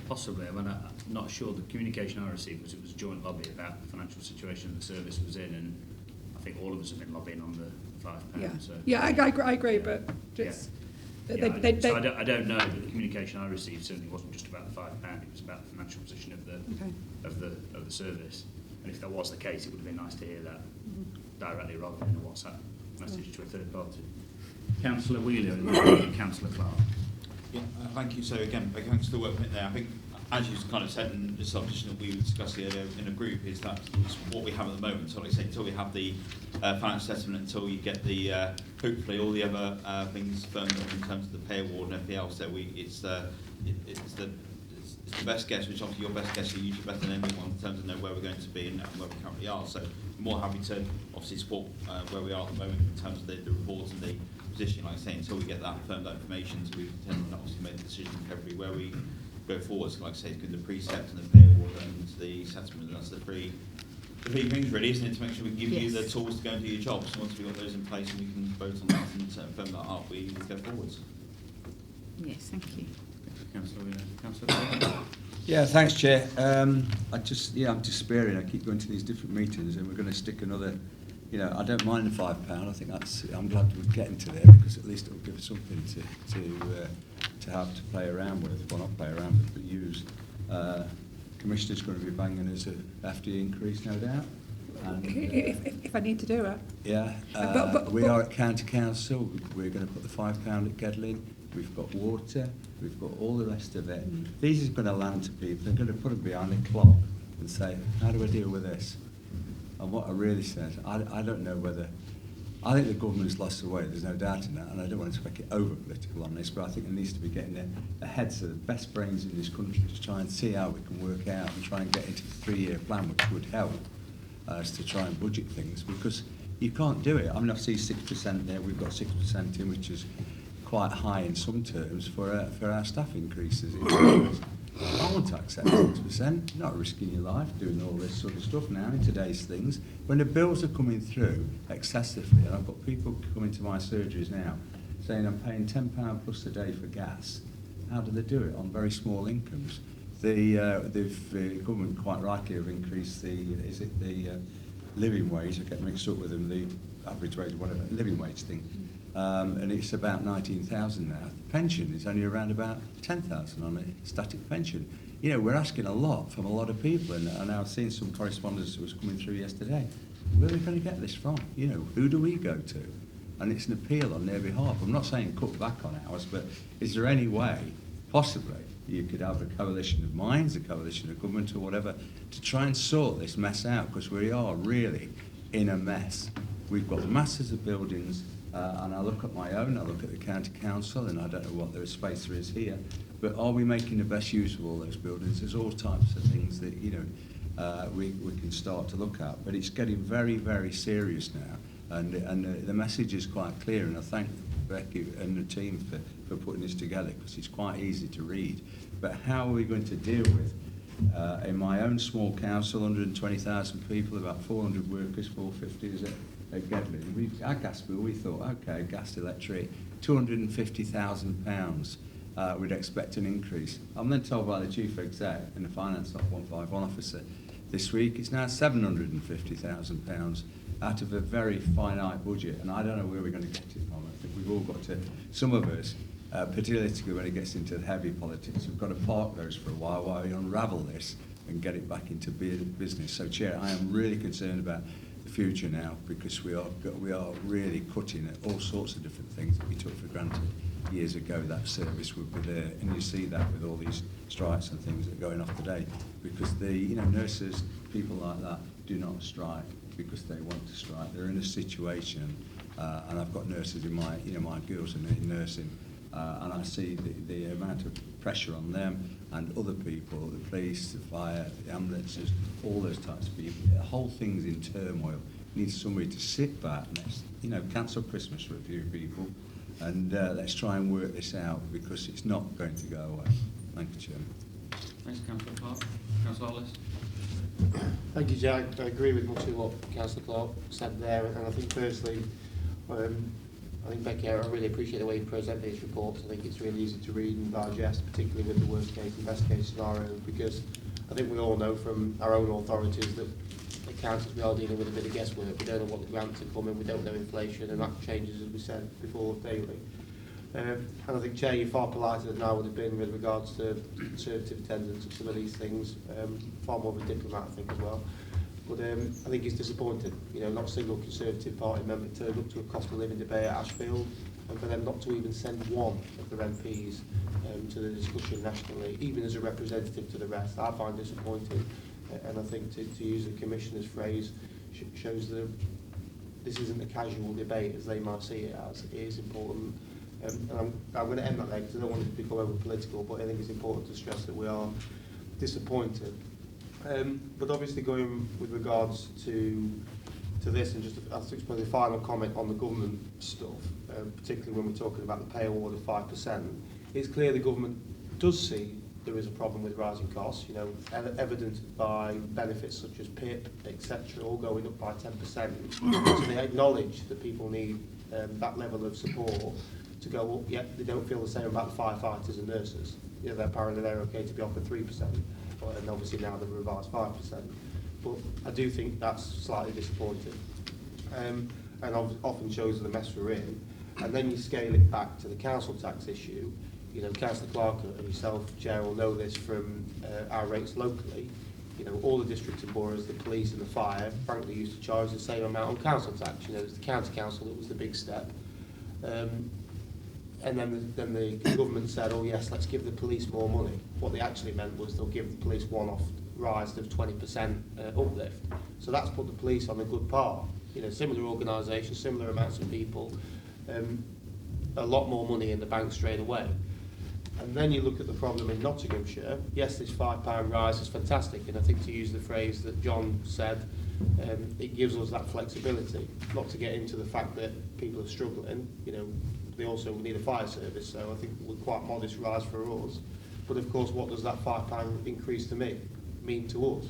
Possibly. I mean, I'm not sure. The communication I received was it was a joint lobby about the financial situation the service was in, and I think all of us have been lobbying on the £5. Yeah, So, I agree, but just... I don't know, but the communication I received certainly wasn't just about the £5. It was about the financial position of the service. And if that was the case, it would have been nice to hear that directly rather than a WhatsApp message to a third party. Councillor Wheeler and Councillor Clark. Yeah, thank you. So again, thanks for the work there. I think, as you kind of said in the submission that we discussed earlier in a group, is that it's what we have at the moment. So like I say, until we have the financial assessment, until you get the hopefully all the other things firmed up in terms of the pay award and everything else, so it's the best guess, which obviously your best guess is usually better than anyone in terms of know where we're going to be and where we currently are. So I'm more happy to obviously support where we are at the moment in terms of the reports and the position, like I say, until we get that firmed up information, so we can obviously make a decision in February where we go forward. So like I say, it's good the precept and the pay award and the assessment. That's the three things really, isn't it, to make sure we can give you the tools to go and do your job. So once we've got those in place and we can vote on that and firm that up, we go forwards. Yes, thank you. Councillor Yeah, thanks, Chair. I'm despairing. I keep going to these different meetings, and we're going to stick another. I don't mind the £5. I think I'm glad we're getting to there, because at least it'll give us something to have to play around with. Well, not play around with, but use. Commissioner's going to be banging us a FD increase, no doubt. And, if I need to do it. Yeah. We are at County Council. We're going to put the £5 at Gedling. We've got water. We've got all the rest of it. These are going to land to people. They're going to put them behind a clock and say, how do I deal with this? And what I really said, I don't know whether... I think the government's lost the way, there's no doubt in that, and I don't want to make it over-political on this, but I think it needs to be getting their heads of the best brains in this country to try and see how we can work out and try and get into the 3-year plan, which would help us to try and budget things, because you can't do it. I mean, I see 6% there, we've got 6% in, which is quite high in some terms for our staff increases. I want to accept 6%, not risking your life doing all this sort of stuff now in today's things. When the bills are coming through excessively, and I've got people coming to my surgeries now saying I'm paying £10 plus a day for gas. How do they do it on very small incomes? The government quite rightly have increased the living wage. I get mixed up with them, the average wage, whatever, living wage thing. And it's about 19,000 now. The pension is only around about 10,000 on a static pension. We're asking a lot from a lot of people, and I've seen some correspondence that was coming through yesterday. Where are we going to get this from? Who do we go to? And it's an appeal on their behalf. I'm not saying cut back on ours, but is there any way, possibly, you could have a coalition of minds, a coalition of government or whatever, to try and sort this mess out, because we are really in a mess. We've got masses of buildings, and I look at my own, I look at the county council, and I don't know what the space there is here, but are we making the best use of all those buildings? There's all types of things that we can start to look at, but it's getting very, very serious now, and the message is quite clear, and I thank Becky and the team for putting this together, because it's quite easy to read. But how are we going to deal with, in my own small council, 120,000 people, about 400 workers, 450 is it? At Gedling, our gas bill, we thought, okay, gas, electric, £250,000. We'd expect an increase. I'm then told by the chief exec and the finance 151 officer this week it's now £750,000 out of a very finite budget, and I don't know where we're going to get it from. I think we've all got to, some of us, particularly when it gets into the heavy politics, we've got to park those for a while we unravel this and get it back into business. So, Chair, I am really concerned about the future now, because we are really cutting at all sorts of different things that we took for granted years ago. That service would be there, and you see that with all these strikes and things that are going off today, because the nurses, people like that, do not strike because they want to strike. They're in a situation, and I've got nurses in my my girls are in nursing, and I see the amount of pressure on them and other people, the police, the fire, the ambulances, all those types of people. The whole thing's in turmoil. Needs somebody to sit back and cancel Christmas for a few people, And let's try and work this out, because it's not going to go away. Thank you, Chairman. Thanks, Councillor Clark. Councillor Hollis. Thank you, Jack. I agree with much of what Councillor Clark said there, and I think personally, I think, Becky, I really appreciate the way you present these reports. I think it's really easy to read and digest, particularly with the worst case and best case scenario, because I think we all know from our own authorities that the councils, we are dealing with a bit of guesswork. We don't know what the grants are coming, we don't know inflation, and that changes, as we said before, daily. And I think, Chair, you're far politer than I would have been with regards to Conservative attendance of some of these things, far more of a diplomat, I think, as well. But I think it's disappointing. You know, not a single Conservative Party member turned up to a cost of living debate at Ashfield, and for them not to even send one of their MPs to the discussion nationally, even as a representative to the rest, I find disappointing. And I think to use the Commissioner's phrase, shows that this isn't a casual debate as they might see it as. It is important. And I'm going to end that there because I don't want it to become over political, but I think it's important to stress that we are disappointed. But obviously going with regards to this, and just I suppose the final comment on the government stuff, particularly when we're talking about the pay award of 5%, it's clear the government does see there is a problem with rising costs, you know, evidenced by benefits such as PIP, etc., all going up by 10%. So they acknowledge that people need that level of support to go up, yet they don't feel the same about the firefighters and nurses. You know, apparently they're okay to be offered 3%. And obviously now they've revised 5%. But I do think that's slightly disappointing. And often shows the mess we're in. And then you scale it back to the council tax issue. You know, Councillor Clark and yourself, Chair, will know this from our rates locally. You know, all the districts and boroughs, the police and the fire, frankly, used to charge the same amount on council tax. You know, it was the county council that was the big step. And then the government said, oh yes, let's give the police more money. What they actually meant was they'll give the police one-off rise of 20% uplift. So that's put the police on a good par. You know, similar organisations, similar amounts of people, a lot more money in the bank straight away. And then you look at the problem in Nottinghamshire. Yes, this £5 rise is fantastic, and I think to use the phrase that John said, it gives us that flexibility, not to get into the fact that people are struggling. You know, they also need a fire service, so I think we're quite modest rise for us. But of course, what does that £5 increase to mean to us?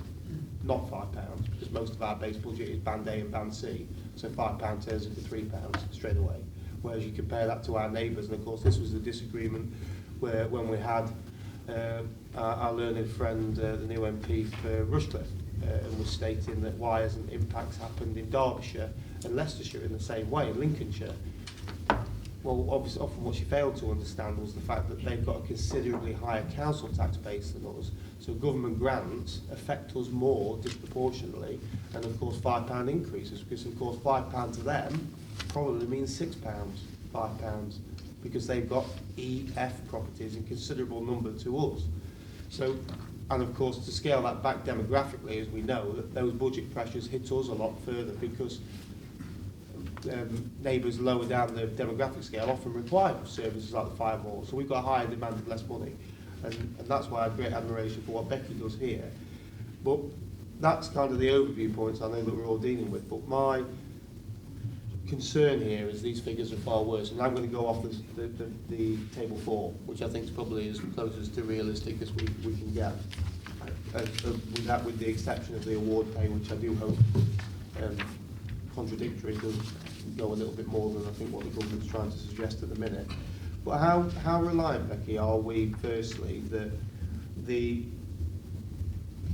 Not £5, because most of our base budget is Band A and Band C, so £5 turns into £3 straight away. Whereas you compare that to our neighbours, and of course this was the disagreement where when we had our learned friend, the new MP for Rushcliffe, and was stating that why hasn't impacts happened in Derbyshire and Leicestershire in the same way, in Lincolnshire. Well, obviously, often what she failed to understand was the fact that they've got a considerably higher council tax base than us. So government grants affect us more disproportionately, and of course £5 increases, because of course £5 to them probably means £6, £5, because they've got EF properties in considerable number to us. So, and of course to scale that back demographically, as we know, that those budget pressures hit us a lot further, because neighbours lower down the demographic scale often require services like the fire wall. So we've got a higher demand of less money. And that's why I have great admiration for what Becky does here. But that's kind of the overview points I know that we're all dealing with. But my concern here is these figures are far worse. And I'm going to go off the table 4, which I think is probably as close as to realistic as we can get. With the exception of the award pay, which I do hope contradictory, does go a little bit more than I think what the government's trying to suggest at the minute. But how reliant, Becky, are we, firstly, that the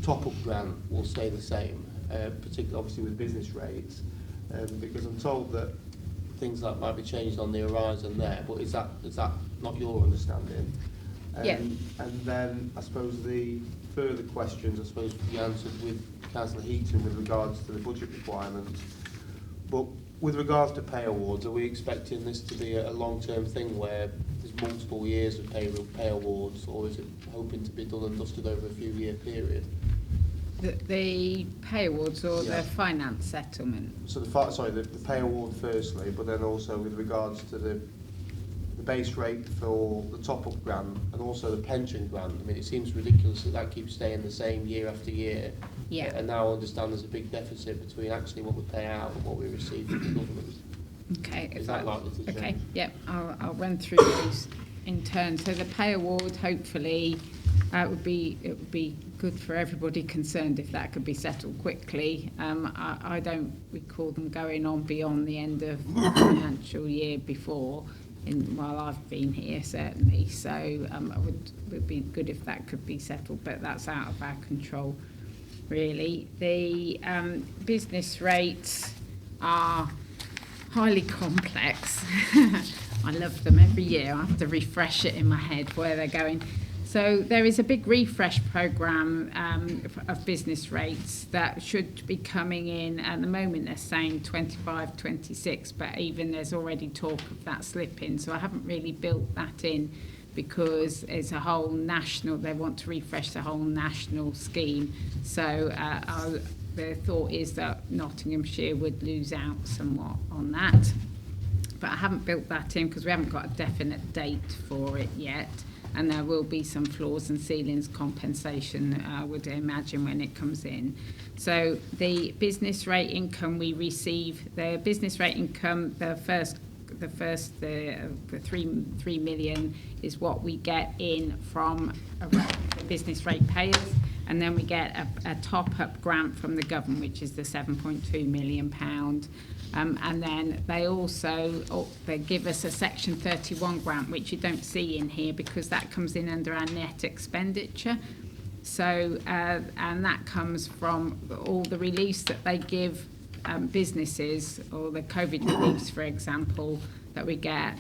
top-up grant will stay the same, particularly obviously with business rates, because I'm told that things that might be changed on the horizon there, but is that not your understanding? Yeah. And then I suppose the further questions, I suppose, to be answered with Councillor Heaton with regards to the budget requirements. But with regards to pay awards, are we expecting this to be a long-term thing where there's multiple years of pay awards, or is it hoping to be done and dusted over a few-year period? The pay awards or the finance settlement? So the pay award firstly, but then also with regards to the base rate for the top-up grant and also the pension grant. I mean, it seems ridiculous that keeps staying the same year after year. Yeah. And now I understand there's a big deficit between actually what we pay out and what we receive from the government. Okay. Is that likely to change? Okay, yep, I'll run through those in turn. So the pay award, hopefully, it would be good for everybody concerned if that could be settled quickly. I don't recall them going on beyond the end of the financial year before, while I've been here certainly. So it would be good if that could be settled, but that's out of our control, really. The business rates are highly complex. I love them every year. I have to refresh it in my head where they're going. So there is a big refresh programme of business rates that should be coming in. At the moment they're saying 25, 26, but even there's already talk of that slipping. So I haven't really built that in because it's a whole national, they want to refresh the whole national scheme. So the thought is that Nottinghamshire would lose out somewhat on that. But I haven't built that in because we haven't got a definite date for it yet. And there will be some floors and ceilings compensation, I would imagine, when it comes in. So the business rate income we receive, the business rate income, the 3 million is what we get in from the business rate payers. And then we get a top-up grant from the government, which is the £7.2 million. And then they also they give us a Section 31 grant, which you don't see in here because that comes in under our net expenditure. So, and that comes from all the reliefs that they give businesses, or the COVID reliefs, for example, that we get,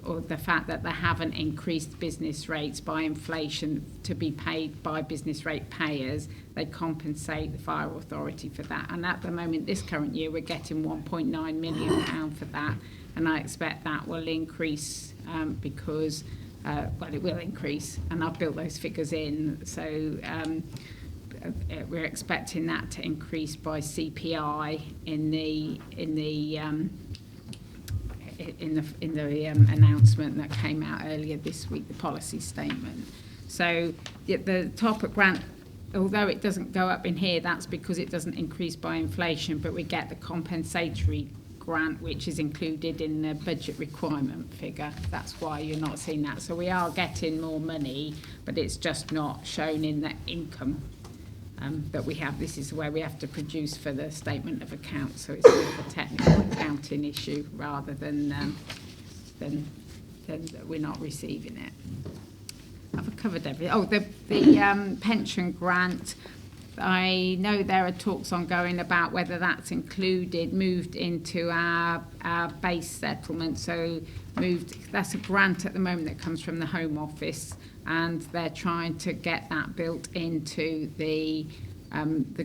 or the fact that they haven't increased business rates by inflation to be paid by business rate payers. They compensate the fire authority for that. And at the moment, this current year, we're getting £1.9 million for that. And I expect that will increase because, well, it will increase. And I've built those figures in. So we're expecting that to increase by CPI in the announcement that came out earlier this week, the policy statement. So the top-up grant, although it doesn't go up in here, that's because it doesn't increase by inflation, but we get the compensatory grant, which is included in the budget requirement figure. That's why you're not seeing that. So we are getting more money, but it's just not shown in the income that we have. This is where we have to produce for the statement of accounts, so it's sort of a technical accounting issue rather than we're not receiving it. I've covered everything. Oh, the pension grant. I know there are talks ongoing about whether that's moved into our base settlement. So that's a grant at the moment that comes from the Home Office, and they're trying to get that built into the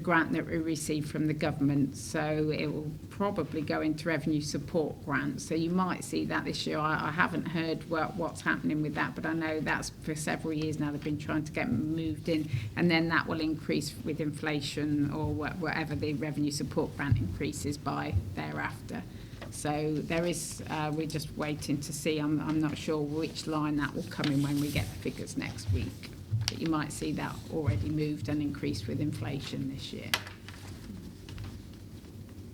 grant that we receive from the government. So it will probably go into revenue support grants. So you might see that this year. I haven't heard what's happening with that, but I know that's for several years now they've been trying to get moved in, and then that will increase with inflation or whatever the revenue support grant increases by thereafter. So there is, we're just waiting to see. I'm not sure which line that will come in when we get the figures next week. But you might see that already moved and increased with inflation this year.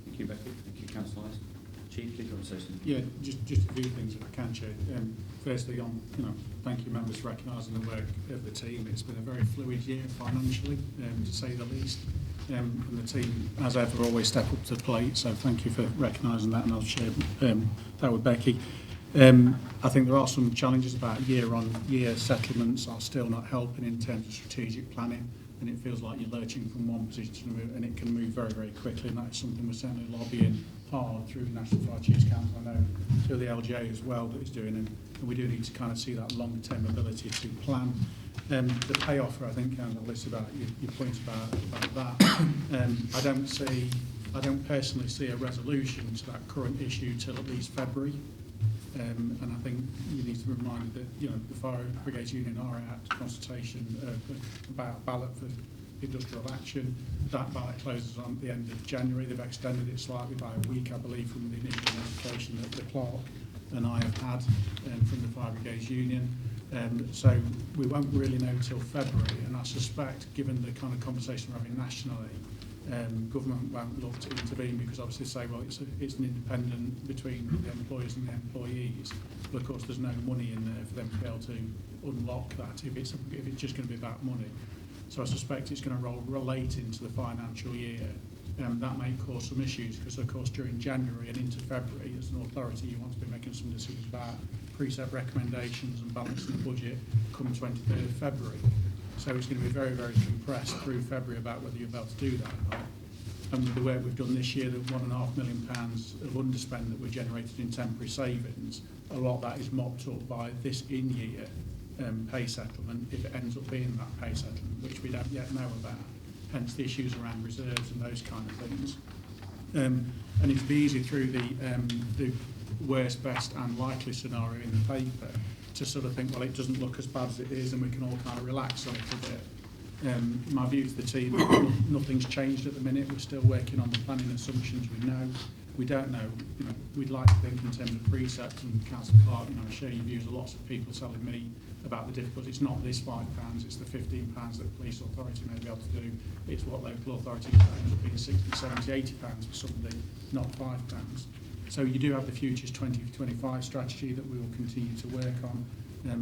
Thank you, Becky. Thank you, Councillor Lyson. Chief, please want to say something? Yeah, just a few things if I can, Chair. Firstly, thank you members for recognising the work of the team. It's been a very fluid year financially, to say the least. And the team, as ever, always step up to the plate. So thank you for recognising that, and I'll share that with Becky. I think there are some challenges about year-on-year settlements are still not helping in terms of strategic planning, and it feels like you're lurching from one position to another, and it can move very, very quickly, and that's something we're certainly lobbying hard through National Fire Chiefs Council, I know, through the LGA as well, that it's doing, and we do need to kind of see that long-term ability to plan. The pay offer, I think, and Alyssa, about your point about that, I don't personally see a resolution to that current issue till at least February. And I think you need to be reminded that the Fire Brigades Union are at consultation about ballot for industrial action. That ballot closes on the end of January. They've extended it slightly by a week, I believe, from the initial notification that the clerk and I have had from the Fire Brigades Union. So we won't really know till February, and I suspect, given the kind of conversation we're having nationally, government won't look to intervene because obviously say, well, it's an independent between the employers and the employees. But of course, there's no money in there for them to be able to unlock that if it's just going to be about money. So I suspect it's going to relate into the financial year. That may cause some issues because, of course, during January and into February, as an authority, you want to be making some decisions about precept recommendations and balancing the budget come 23rd of February. So it's going to be very, very compressed through February about whether you'll be able to do that or not. And with the work we've done this year, the £1.5 million of underspend that we generated in temporary savings, a lot of that is mopped up by this in-year pay settlement, if it ends up being that pay settlement, which we don't yet know about. Hence the issues around reserves and those kind of things. And it'd be easy through the worst, best and likely scenario in the paper to sort of think, well, it doesn't look as bad as it is and we can all kind of relax a little bit. My view to the team, nothing's changed at the minute. We're still working on the planning assumptions we know. We don't know, we'd like to think in terms of precept, and Councillor Clark, I share your views. Lots of people telling me about the difficulty. It's not this £5, it's the £15 that the police authority may be able to do. It's what local authorities end up being 60, 70, £80 for somebody, not £5. So you do have the Futures 2025 strategy that we will continue to work on,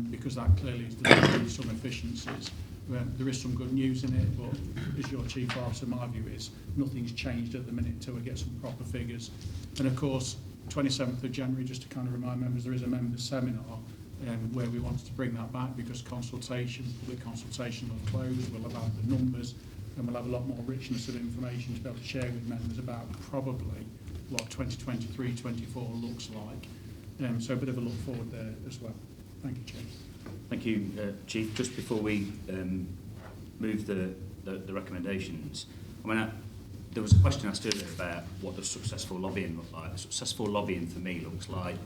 because that clearly is delivering some efficiencies. There is some good news in it, but as your Chief Officer, my view is nothing's changed at the minute until we get some proper figures. And of course, 27th of January, just to kind of remind members, there is a members' seminar where we wanted to bring that back because public consultation will close, we'll have had the numbers, and we'll have a lot more richness of information to be able to share with members about probably what 2023-24 looks like. So a bit of a look forward there as well. Thank you, Chair. Thank you, Chief. Just before we move the recommendations, there was a question asked earlier about what does successful lobbying look like. Successful lobbying for me looks like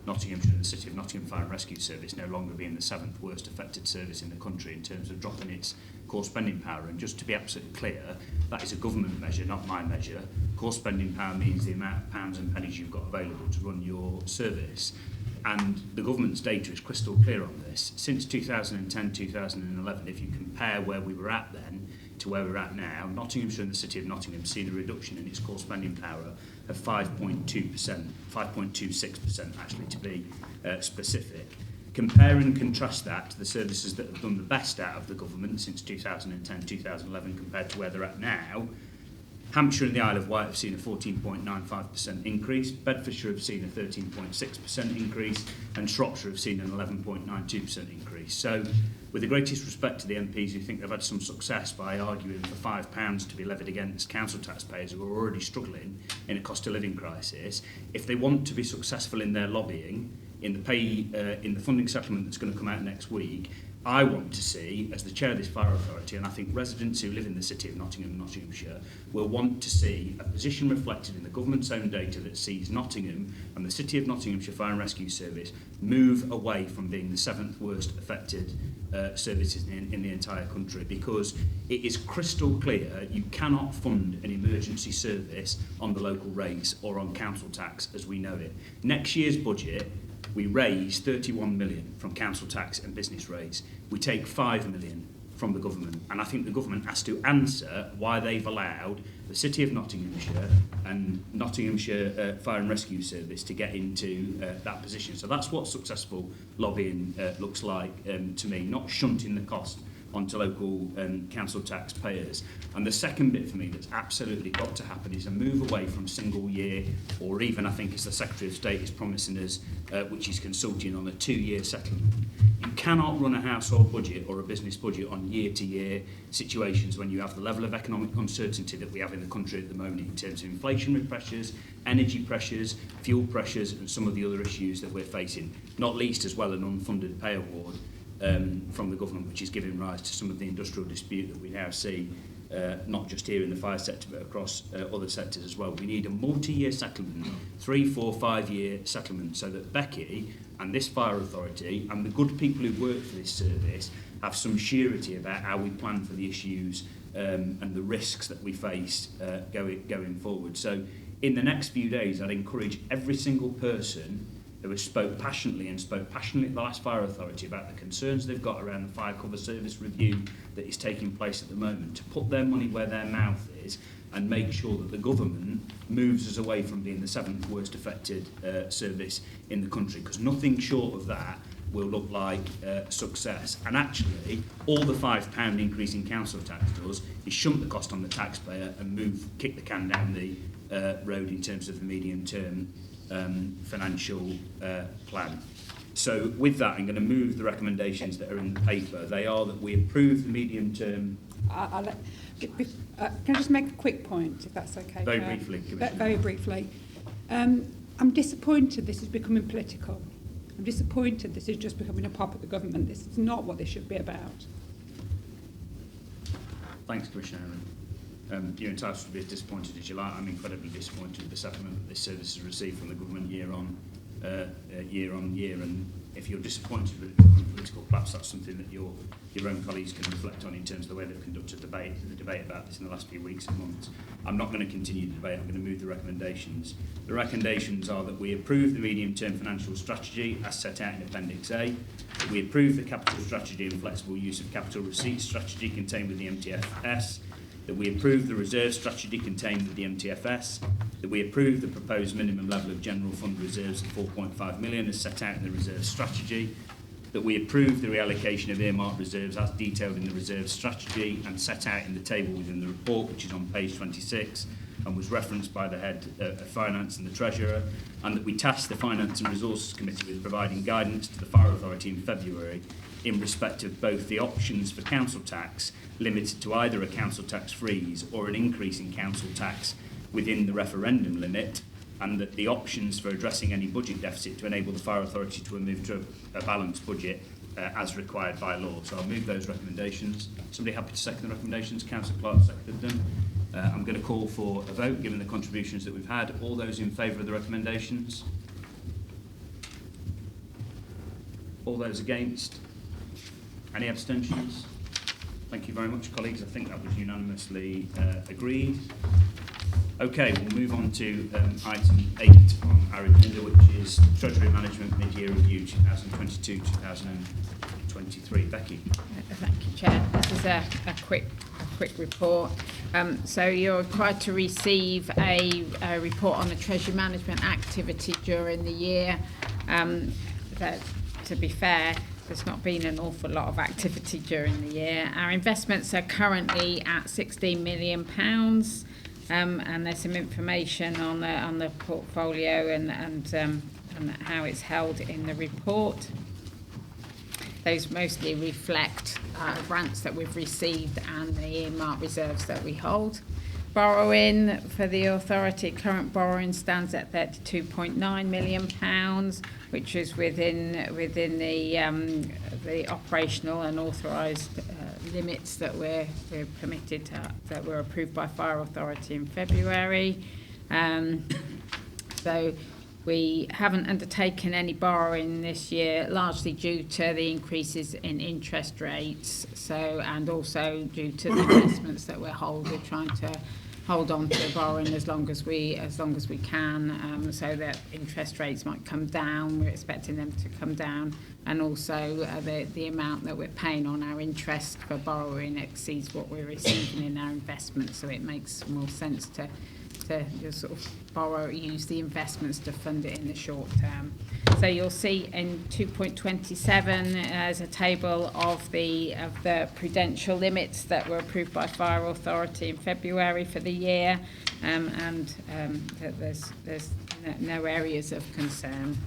Nottinghamshire, the City of Nottingham Fire and Rescue Service no longer being the 7th worst affected service in the country in terms of dropping its core spending power. And just to be absolutely clear, that is a government measure, not my measure. Core spending power means the amount of pounds and pennies you've got available to run your service. And the government's data is crystal clear on this. Since 2010-2011, if you compare where we were at then to where we're at now, Nottinghamshire and the City of Nottingham have seen a reduction in its core spending power of 5.2%, 5.26% actually to be specific. Compare and contrast that to the services that have done the best out of the government since 2010-2011 compared to where they're at now. Hampshire and the Isle of Wight have seen a 14.95% increase, Bedfordshire have seen a 13.6% increase, and Shropshire have seen an 11.92% increase. So, with the greatest respect to the MPs who think they've had some success by arguing for £5 to be levied against council taxpayers who are already struggling in a cost of living crisis, if they want to be successful in their lobbying, in the funding settlement that's going to come out next week, I want to see, as the chair of this fire authority, and I think residents who live in the City of Nottingham and Nottinghamshire will want to see a position reflected in the government's own data that sees Nottingham and the City of Nottinghamshire Fire and Rescue Service move away from being the 7th worst affected services in the entire country, because it is crystal clear you cannot fund an emergency service on the local rates or on council tax as we know it. Next year's budget, we raise 31 million from council tax and business rates. We take 5 million from the government, and I think the government has to answer why they've allowed the City of Nottinghamshire and Nottinghamshire Fire and Rescue Service to get into that position. So that's what successful lobbying looks like to me, not shunting the cost onto local council taxpayers. And the second bit for me that's absolutely got to happen is a move away from single year, or even I think it's the Secretary of State is promising us, which is consulting on a 2-year settlement. You cannot run a household budget or a business budget on year-to-year situations when you have the level of economic uncertainty that we have in the country at the moment in terms of inflationary pressures, energy pressures, fuel pressures, and some of the other issues that we're facing, not least as well an unfunded pay award from the government, which is giving rise to some of the industrial dispute that we now see, not just here in the fire sector, but across other sectors as well. We need a multi-year settlement, 3, 4, 5-year settlement, so that Becky and this fire authority and the good people who work for this service have some surety about how we plan for the issues and the risks that we face going forward. So in the next few days, I'd encourage every single person who has spoke passionately at the last fire authority about the concerns they've got around the fire cover service review that is taking place at the moment, to put their money where their mouth is and make sure that the government moves us away from being the 7th worst affected service in the country, because nothing short of that will look like success. And actually, all the £5 increase in council tax does is shunt the cost on the taxpayer and kick the can down the road in terms of the medium-term financial plan. So with that, I'm going to move the recommendations that are in the paper. They are that we approve the medium-term... Can I just make a quick point, if that's okay? Very briefly, Commissioner. Very briefly. I'm disappointed this is becoming political. I'm disappointed this is just becoming a pop at the government. This is not what this should be about. Thanks, Commissioner Aaron. You're entitled to be as disappointed as you like. I'm incredibly disappointed with the settlement that this service has received from the government year on year, and if you're disappointed with the political collapse, that's something that your own colleagues can reflect on in terms of the way they've conducted the debate about this in the last few weeks and months. I'm not going to continue the debate. I'm going to move the recommendations. The recommendations are that we approve the medium-term financial strategy as set out in Appendix A, that we approve the capital strategy and flexible use of capital receipts strategy contained within the MTFS, that we approve the reserve strategy contained within the MTFS, that we approve the proposed minimum level of general fund reserves of 4.5 million as set out in the reserve strategy, that we approve the reallocation of earmarked reserves as detailed in the reserve strategy and set out in the table within the report, which is on page 26 and was referenced by the head of finance and the treasurer, and that we task the Finance and Resources Committee with providing guidance to the Fire Authority in February in respect of both the options for council tax limited to either a council tax freeze or an increase in council tax within the referendum limit, and that the options for addressing any budget deficit to enable the Fire Authority to move to a balanced budget as required by law. So I'll move those recommendations. Somebody happy to second the recommendations? Councillor Clark seconded them. I'm going to call for a vote given the contributions that we've had. All those in favour of the recommendations? All those against? Any abstentions? Thank you very much, colleagues. I think that was unanimously agreed. Okay, we'll move on to item 8 on our agenda, which is Treasury Management Mid-Year Review 2022-2023. Becky. Thank you, Chair. This is a quick report. So you're required to receive a report on the Treasury Management activity during the year. To be fair, there's not been an awful lot of activity during the year. Our investments are currently at £16 million. And there's some information on the portfolio and how it's held in the report. Those mostly reflect grants that we've received and the earmarked reserves that we hold. Borrowing for the authority, current borrowing stands at £32.9 million, which is within the operational and authorised limits that we're permitted to, that were approved by Fire Authority in February. So we haven't undertaken any borrowing this year, largely due to the increases in interest rates. So, and also due to the investments that we're trying to hold on to borrowing as long as we can, so that interest rates might come down. We're expecting them to come down, and also the amount that we're paying on our interest for borrowing exceeds what we're receiving in our investments, so it makes more sense to just sort of use the investments to fund it in the short term. So you'll see in 2.27 as a table of the prudential limits that were approved by Fire Authority in February for the year, and that there's no areas of concern.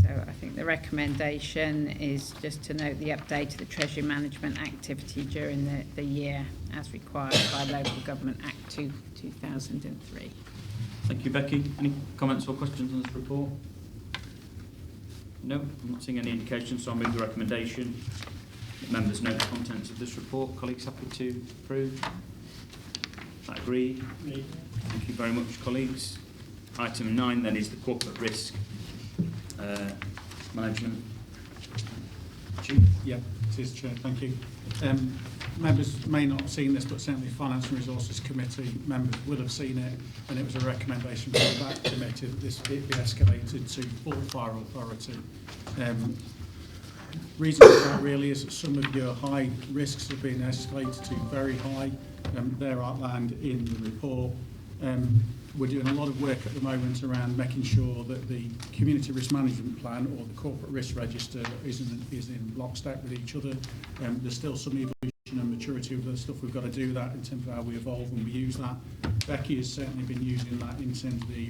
So I think the recommendation is just to note the update of the Treasury Management activity during the year as required by Local Government Act 2003. Thank you, Becky. Any comments or questions on this report? No, I'm not seeing any indications, so I'll move the recommendation. Members know the contents of this report. Colleagues happy to approve? That agreed? Thank you very much, colleagues. Item 9 then is the corporate risk management. Chief? Yeah, it is, Chair. Thank you. Members may not have seen this, but certainly Finance and Resources Committee members will have seen it, and it was a recommendation from that committee that this be escalated to full Fire Authority. Reason for that really is that some of your high risks have been escalated to very high. They're outlined in the report. We're doing a lot of work at the moment around making sure that the community risk management plan or the corporate risk register is in lockstep with each other. There's still some evolution and maturity of the stuff. We've got to do that in terms of how we evolve and we use that. Becky has certainly been using that in terms of the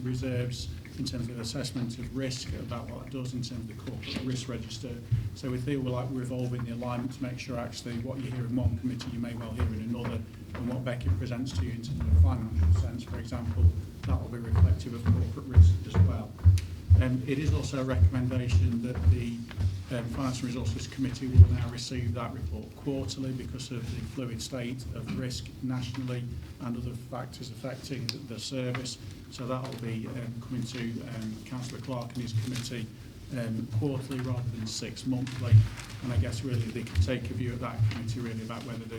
reserves, in terms of assessment of risk, about what it does in terms of the corporate risk register. So we feel like we're evolving the alignment to make sure actually what you hear in one committee you may well hear in another, and what Becky presents to you in terms of a financial sense, for example, that will be reflective of corporate risk as well. It is also a recommendation that the Finance and Resources Committee will now receive that report quarterly because of the fluid state of risk nationally and other factors affecting the service. So that will be coming to Councillor Clark and his committee quarterly rather than 6 monthly. And I guess really they can take a view of that committee really about whether the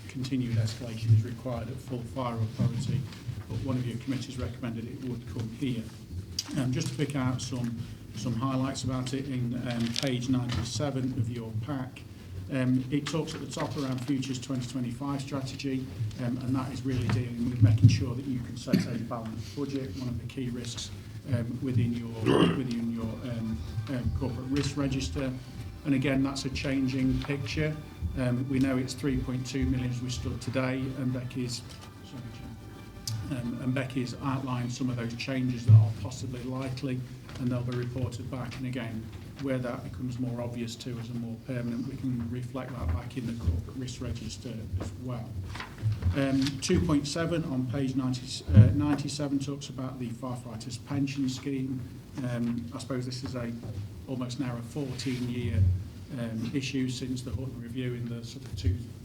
continued escalation is required at full fire authority. But one of your committees recommended it would come here. Just to pick out some highlights about it in page 97 of your pack. It talks at the top around Futures 2025 strategy, and that is really dealing with making sure that you can set a balanced budget. One of the key risks within your corporate risk register, and again that's a changing picture. We know it's 3.2 million as we stood today, and Becky's outlined some of those changes that are possibly likely, and they'll be reported back. And again, where that becomes more obvious to us and more permanent, we can reflect that back in the corporate risk register as well. 2.7 on page 97 talks about the firefighters pension scheme. I suppose this is almost now a 14-year issue since the Hutton review in the sort of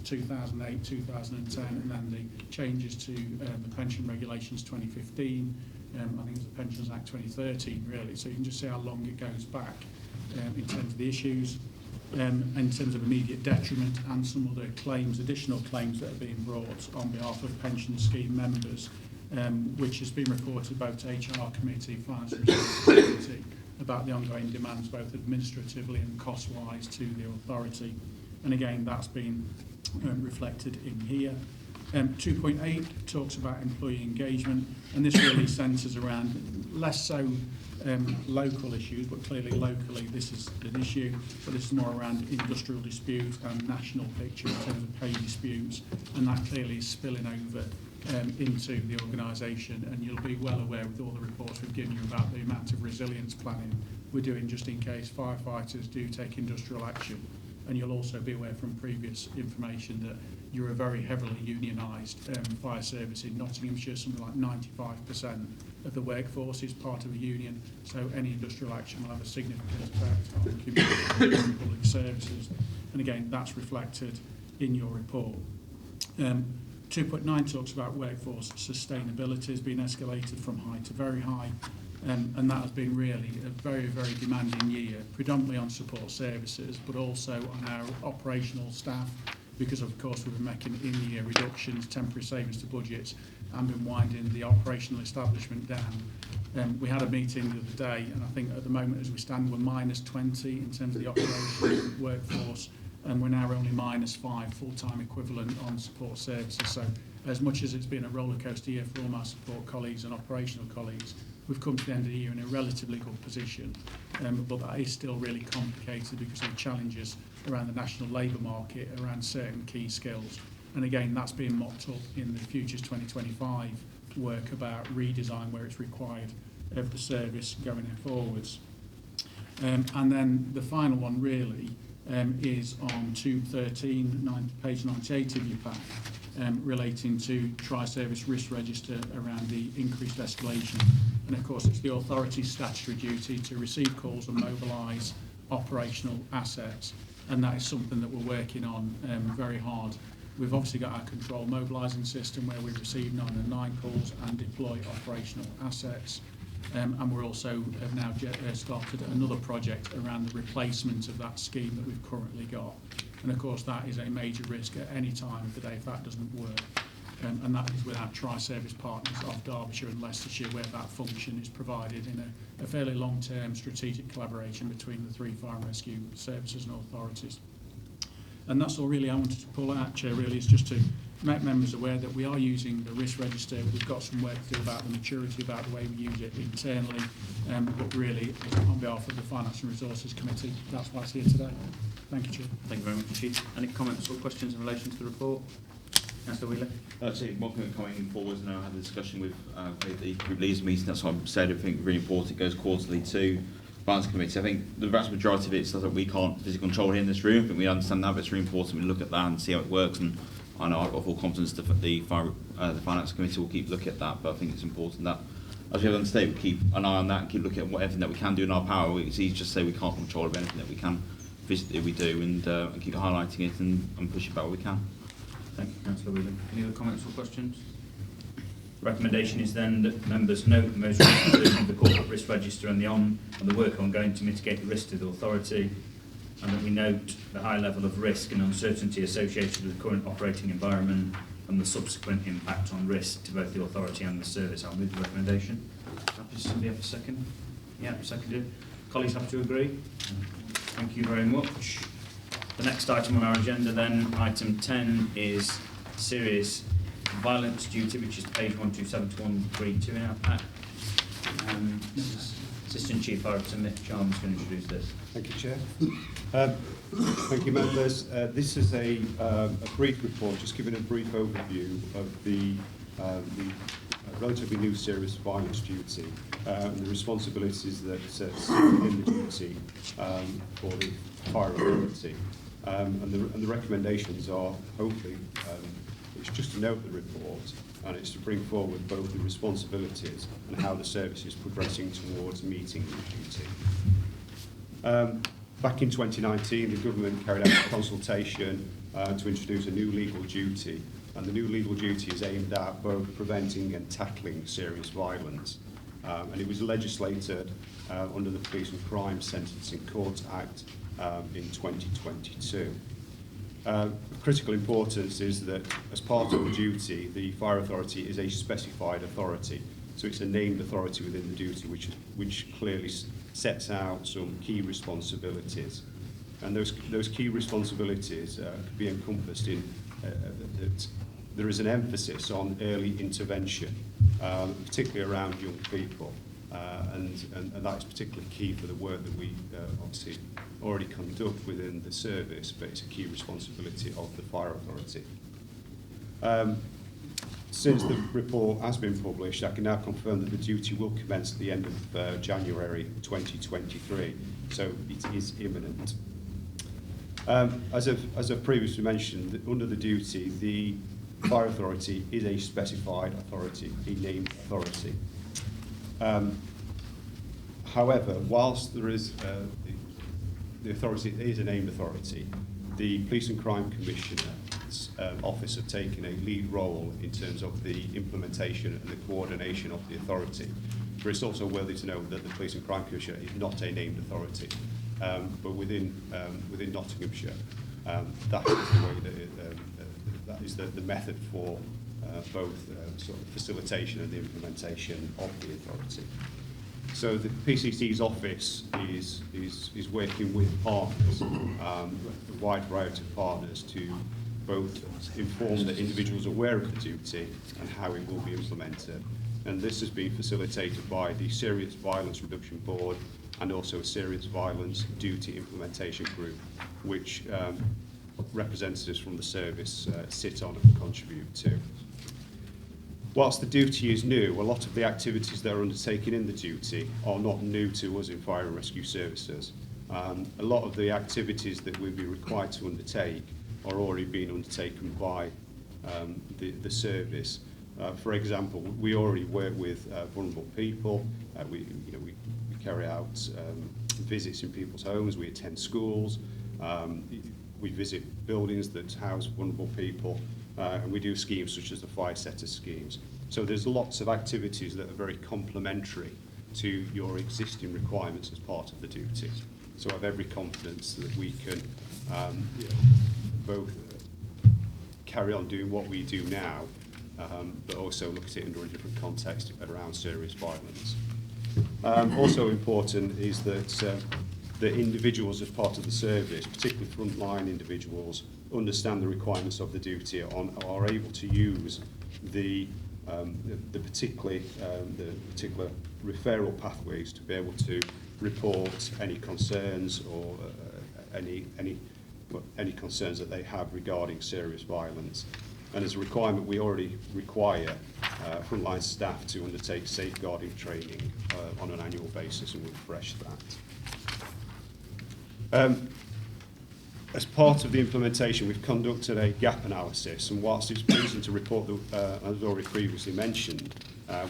2008, 2010, and then the changes to the pension regulations 2015. I think it was the Pensions Act 2013 really, so you can just see how long it goes back in terms of the issues, in terms of immediate detriment and some other claims, additional claims that are being brought on behalf of pension scheme members, which has been reported both to HR Committee, Finance and Resources Committee, about the ongoing demands both administratively and cost-wise to the authority. And again, that's been reflected in here. 2.8 talks about employee engagement, and this really centres around less so local issues, but clearly locally this is an issue, but this is more around industrial disputes and national picture in terms of pay disputes, and that clearly is spilling over into the organisation. And you'll be well aware with all the reports we've given you about the amount of resilience planning we're doing just in case firefighters do take industrial action. And you'll also be aware from previous information that you're a very heavily unionised fire service in Nottinghamshire. Something like 95% of the workforce is part of a union, so any industrial action will have a significant effect on community and public services. And again, that's reflected in your report. 2.9 talks about workforce sustainability has been escalated from high to very high. And that has been really a very, very demanding year, predominantly on support services, but also on our operational staff, because of course we've been making in-year reductions, temporary savings to budgets, and been winding the operational establishment down. We had a meeting the other day, and I think at the moment as we stand, we're minus 20 in terms of the operational workforce, and we're now only minus 5 full-time equivalent on support services. So as much as it's been a rollercoaster year for all my support colleagues and operational colleagues, we've come to the end of the year in a relatively good position, but that is still really complicated because of the challenges around the national labour market, around certain key skills. And again, that's being mocked up in the Futures 2025 work about redesign where it's required of the service going forwards. And then the final one really is on 213, page 98 of your pack, relating to tri-service risk register around the increased escalation. And of course, it's the authority's statutory duty to receive calls and mobilise operational assets, and that is something that we're working on very hard. We've obviously got our control mobilising system where we receive 909 calls and deploy operational assets. And we're also have now started another project around the replacement of that scheme that we've currently got. And of course that is a major risk at any time of the day if that doesn't work. and that is with our tri-service partners of Derbyshire and Leicestershire, where that function is provided in a fairly long-term strategic collaboration between the three fire and rescue services and authorities. And that's all really I wanted to pull out, Chair, really, is just to make members aware that we are using the risk register. We've got some work to do about the maturity, about the way we use it internally, but really, on behalf of the Finance and Resources Committee, that's why it's here today. Thank you, Chair. Thank you very much, Chief. Any comments or questions in relation to the report? Councillor Wheeler? Actually, one thing coming forward, and I had a discussion with the group leaders meeting, that's what I've said, I think really important, it goes quarterly to Finance Committee. I think the vast majority of it is stuff that we can't physically control here in this room, but we understand that, but it's really important we look at that and see how it works, and I know I've got full confidence that the Finance Committee will keep looking at that, but I think it's important that, as we have on state, we keep an eye on that and keep looking at everything that we can do in our power. It's easy to just say we can't control anything that we can, physically we do, and keep highlighting it and push it back where we can. Thank you, Councillor Wheeler. Any other comments or questions? Recommendation is then that members note the most recent version of the corporate risk register and the work ongoing to mitigate the risk to the authority, and that we note the high level of risk and uncertainty associated with the current operating environment and the subsequent impact on risk to both the authority and the service. I'll move the recommendation. Happy to somebody have a second? Yeah, seconded. Colleagues have to agree? Thank you very much. The next item on our agenda then, item 10, is serious violence duty, which is page 127 to 132 in our pack. Assistant Chief Fire Officer Mick Chalmers is going to introduce this. Thank you, Chair. Thank you, members. This is a brief report, just giving a brief overview of the relatively new serious violence duty and the responsibilities that sit within the duty for the fire authority. And the recommendations are, hopefully, it's just to note the report, and it's to bring forward both the responsibilities and how the service is progressing towards meeting the duty. Back in 2019, the government carried out a consultation to introduce a new legal duty, and the new legal duty is aimed at both preventing and tackling serious violence. And it was legislated under the Police and Crime Sentencing Court Act in 2022. Of critical importance is that as part of the duty, the fire authority is a specified authority. So it's a named authority within the duty which clearly sets out some key responsibilities. And those key responsibilities could be encompassed in that there is an emphasis on early intervention, particularly around young people. And that is particularly key for the work that we obviously already conduct within the service, but it's a key responsibility of the fire authority. Since the report has been published, I can now confirm that the duty will commence at the end of January 2023, so it is imminent. As I've previously mentioned, under the duty, the fire authority is a specified authority, a named authority. However, whilst there is the authority is a named authority, the Police and Crime Commissioner's office have taken a lead role in terms of the implementation and the coordination of the authority. But it's also worthy to know that the Police and Crime Commissioner is not a named authority, but within Nottinghamshire, that is the way that is the method for both sort of facilitation and the implementation of the authority. So the PCC's office is working with partners, a wide variety of partners, to both inform the individuals aware of the duty and how it will be implemented. And this has been facilitated by the Serious Violence Reduction Board and also a Serious Violence Duty Implementation Group, which representatives from the service sit on and contribute to. Whilst the duty is new, a lot of the activities that are undertaken in the duty are not new to us in fire and rescue services. A lot of the activities that we'll be required to undertake are already being undertaken by the service. For example, we already work with vulnerable people. We carry out visits in people's homes. We attend schools. We visit buildings that house vulnerable people. And we do schemes such as the fire setter schemes. So there's lots of activities that are very complementary to your existing requirements as part of the duty. So I have every confidence that we can both carry on doing what we do now, but also look at it under a different context around serious violence. Also important is that the individuals as part of the service, particularly frontline individuals, understand the requirements of the duty and are able to use the particular referral pathways to be able to report any concerns or any concerns that they have regarding serious violence. And as a requirement, we already require frontline staff to undertake safeguarding training on an annual basis, and we'll refresh that. As part of the implementation, we've conducted a gap analysis, and whilst it's pleasing to report that, as already previously mentioned,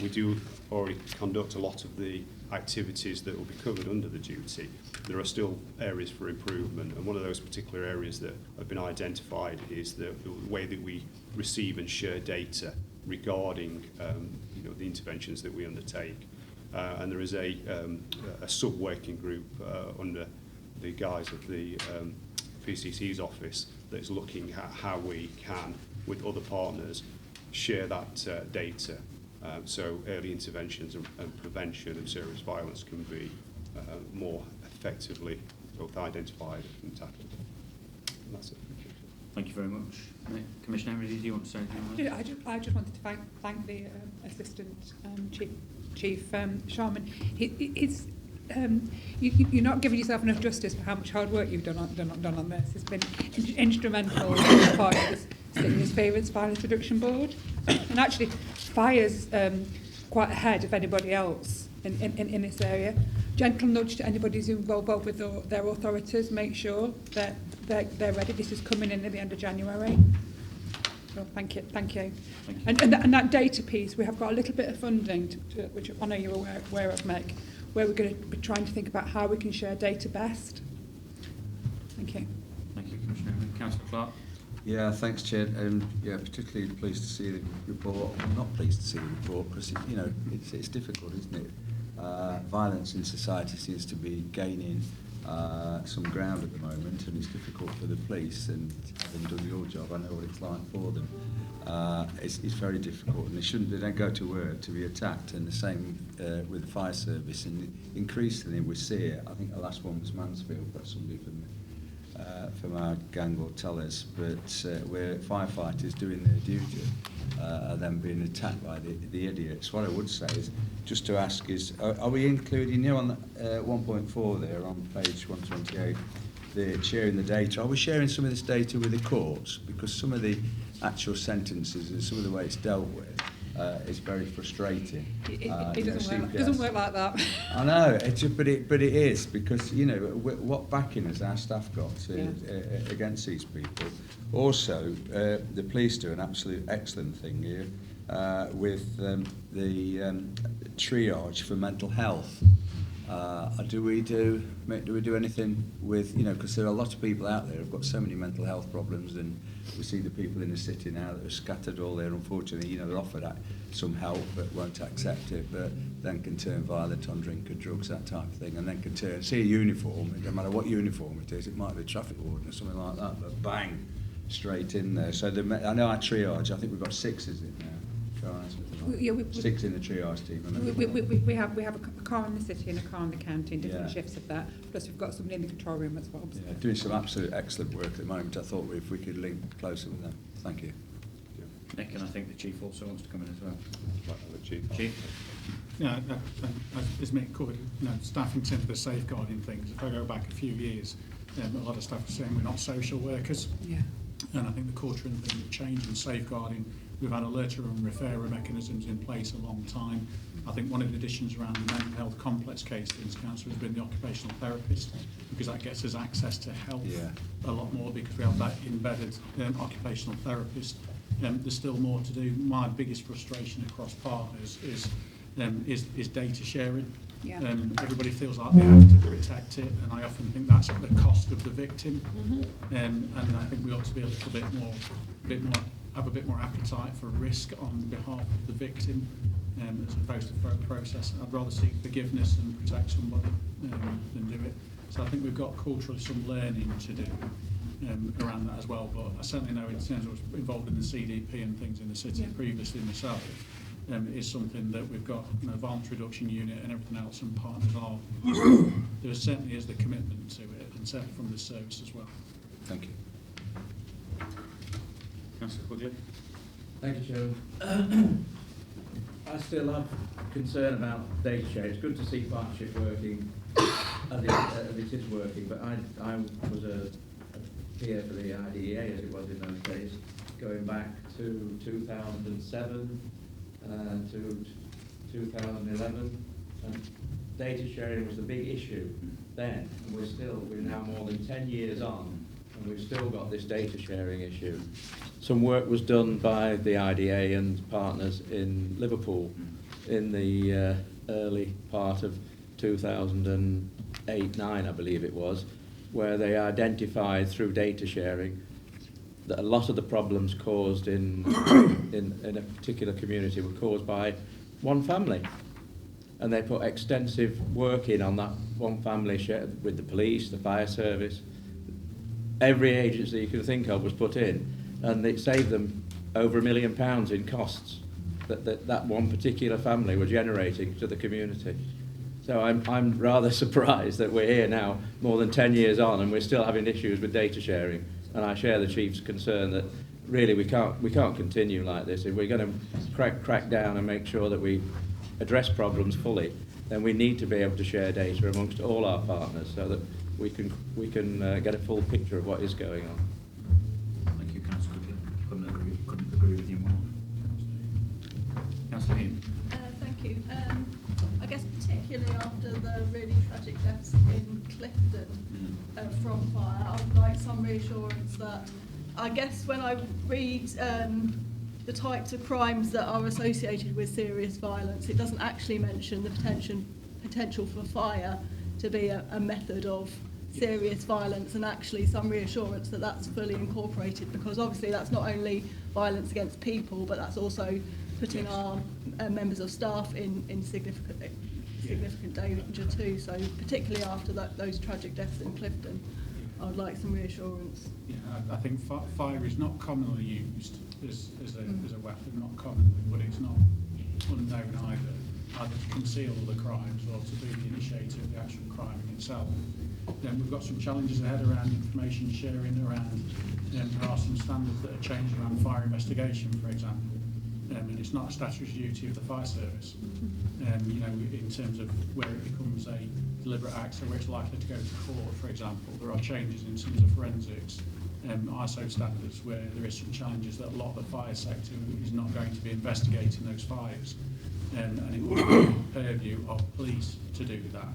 we do already conduct a lot of the activities that will be covered under the duty. There are still areas for improvement, and one of those particular areas that have been identified is the way that we receive and share data regarding the interventions that we undertake. And there is a sub-working group under the guise of the PCC's office that's looking at how we can, with other partners, share that data. So early interventions and prevention of serious violence can be more effectively both identified and tackled. And that's it. Thank you very much. Commissioner Emery, do you want to say anything on that? I just wanted to thank the Assistant Chief Sharman. You're not giving yourself enough justice for how much hard work you've done on this. It's been instrumental as part of this Sydney's Favourites Violence Reduction Board. And actually, FIRE's quite ahead of anybody else in this area. Gentle nudge to anybody who's involved with their authorities, make sure that they're ready. This is coming in at the end of January. So thank you. And that data piece, we have got a little bit of funding, which I know you're aware of, Meg, where we're going to be trying to think about how we can share data best. Thank you. Thank you, Commissioner Emery. Councillor Clark. Yeah, thanks, Chair. Yeah, particularly pleased to see the report. I'm not pleased to see the report because it's difficult, isn't it? Violence in society seems to be gaining some ground at the moment, and it's difficult for the police. And having done your job, I know what it's like for them. It's very difficult, and they don't go to work to be attacked. And the same with the fire service, and increasingly we see it. I think the last one was Mansfield, but somebody from our gang will tell us, but where firefighters doing their duty are then being attacked by the idiots. What I would say is, just to ask is, are we including, on the 1.4 there on page 128, the sharing the data, are we sharing some of this data with the courts? Because some of the actual sentences and some of the way it's dealt with is very frustrating. It doesn't work like that. I know, but it is, because what backing has our staff got against these people. Also, the police do an absolute excellent thing here with the triage for mental health. Do we do anything with, because there are a lot of people out there who've got so many mental health problems, and we see the people in the city now that are scattered all there, unfortunately, they're offered some help but won't accept it, but then can turn violent on drink and drugs, that type of thing, and then can see a uniform, it doesn't matter what uniform it is, it might be a traffic warden or something like that, but bang, straight in there. So I know our triage, I think we've got 6, is it now? 6 in the triage team. We have a car in the city and a car in the county, and different shifts of that. Plus, we've got somebody in the control room as well. Yeah, doing some absolute excellent work at the moment. I thought if we could link closer with them. Thank you. Nick, and I think the Chief also wants to come in as well. Chief? Yeah, as Mick covered, staff in terms of the safeguarding things. If I go back a few years, a lot of staff are saying we're not social workers. Yeah. And I think the culture and thing that change in safeguarding, we've had alerter and referrer mechanisms in place a long time. I think one of the additions around the mental health complex case in council has been the occupational therapist, because that gets us access to health a lot more, because we have that embedded occupational therapist. There's still more to do. My biggest frustration across partners is data sharing. Yeah. Everybody feels like they have to protect it, and I often think that's at the cost of the victim. And I think we ought to be a little bit more, have a bit more appetite for risk on behalf of the victim, as opposed to process. I'd rather seek forgiveness and protect somebody than do it. So I think we've got culturally some learning to do. around that as well. But I certainly know in terms of involved in the CDP and things in the city previously myself, it is something that we've got, you know, violence reduction unit and everything else, and partners are. There certainly is the commitment to it, and certainly from this service as well. Thank you. Councillor Quigley. Thank you, Chairman. I still have concern about data share. It's good to see partnership working as it is working, but I was a peer for the IDEA as it was in those days, going back to 2007 to 2011, and data sharing was the big issue then. And we're now more than 10 years on, and we've still got this data sharing issue. Some work was done by the IDA and partners in Liverpool in the early part of 2008-9, I believe it was, where they identified through data sharing that a lot of the problems caused in a particular community were caused by one family. And they put extensive work in on that one family with the police, the fire service. Every agency you can think of was put in, and it saved them over £1 million in costs that one particular family were generating to the community. So I'm rather surprised that we're here now, more than 10 years on, and we're still having issues with data sharing. And I share the Chief's concern that really we can't continue like this. If we're going to crack down and make sure that we address problems fully, then we need to be able to share data amongst all our partners so that we can get a full picture of what is going on. Thank you, Councillor Quigley. Couldn't agree with you more. Councillor Hume. Thank you. I guess particularly after the really tragic deaths in Clifton from fire, I would like some reassurance that, I guess when I read the types of crimes that are associated with serious violence, it doesn't actually mention the potential for fire to be a method of serious violence, and actually some reassurance that that's fully incorporated, because obviously that's not only violence against people, but that's also putting our members of staff in significant danger too. So particularly after those tragic deaths in Clifton, I would like some reassurance. Yeah, I think fire is not commonly used as a weapon, not commonly, but it's not unknown either to conceal the crimes or to be the initiator of the actual crime in itself. Then we've got some challenges ahead around information sharing, around there are some standards that are changing around fire investigation, for example. And it's not a statutory duty of the fire service. You know, in terms of where it becomes a deliberate act, so where it's likely to go to court, for example, there are changes in terms of forensics, ISO standards, where there is some challenges that a lot of the fire sector is not going to be investigating those fires. And it would be the purview of police to do that.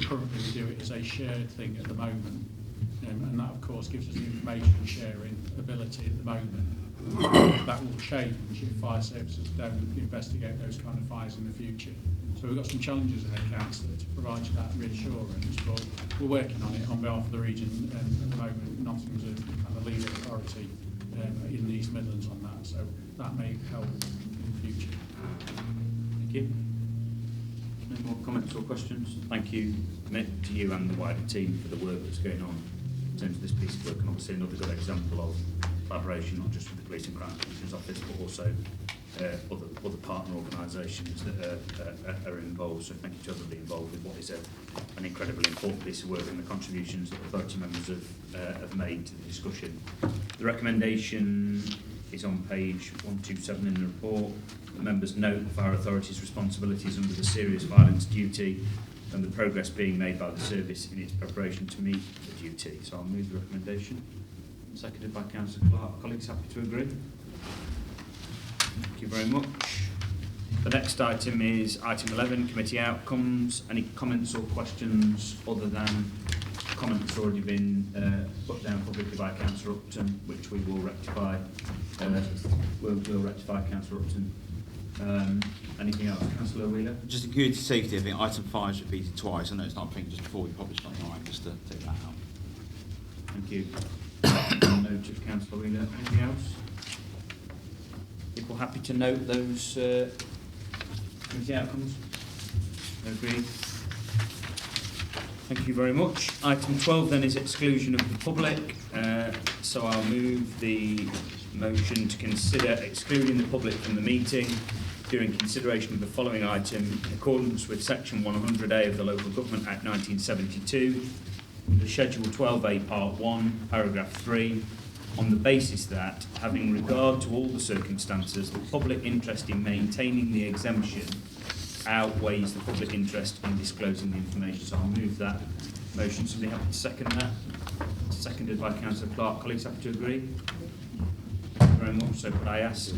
Currently we do it as a shared thing at the moment, and that of course gives us the information sharing ability at the moment. That will change if fire services don't investigate those kind of fires in the future. So we've got some challenges ahead, Councillor, to provide you that reassurance, but we're working on it on behalf of the region, and at the moment Nottingham's a lead authority in the East Midlands on that, so that may help in the future. Thank you. No more comments or questions? Thank you, Mick, to you and the wider team for the work that's going on in terms of this piece of work, and obviously another good example of collaboration, not just with the Police and Crime Commissioner's Office, but also other partner organisations that are involved. So thank you to everybody involved with what is an incredibly important piece of work, and the contributions that the voting members have made to the discussion. The recommendation is on page 127 in the report. The members note the fire authority's responsibilities under the serious violence duty and the progress being made by the service in its preparation to meet the duty. So I'll move the recommendation. Seconded by Councillor Clark. Colleagues happy to agree? Thank you very much. The next item is item 11, committee outcomes. Any comments or questions other than comments already been put down publicly by Councillor Upton, which we will rectify. We'll rectify Councillor Upton. Anything else, Councillor Wheeler? Just in community safety, I think item 5 is repeated twice. I know it's not a thing just before we publish something, all right, just to take that out. Thank you. Noted, Councillor Wheeler. Anything else? People happy to note those committee outcomes? Agreed. Thank you very much. Item 12 then is exclusion of the public. So I'll move the motion to consider excluding the public from the meeting during consideration of the following item in accordance with Section 100A of the Local Government Act 1972, the Schedule 12A Part 1, Paragraph 3, on the basis that, having regard to all the circumstances, the public interest in maintaining the exemption outweighs the public interest in disclosing the information. So I'll move that motion. Somebody happy to second that? Seconded by Councillor Clark. Colleagues happy to agree? Thank you very much. So could I ask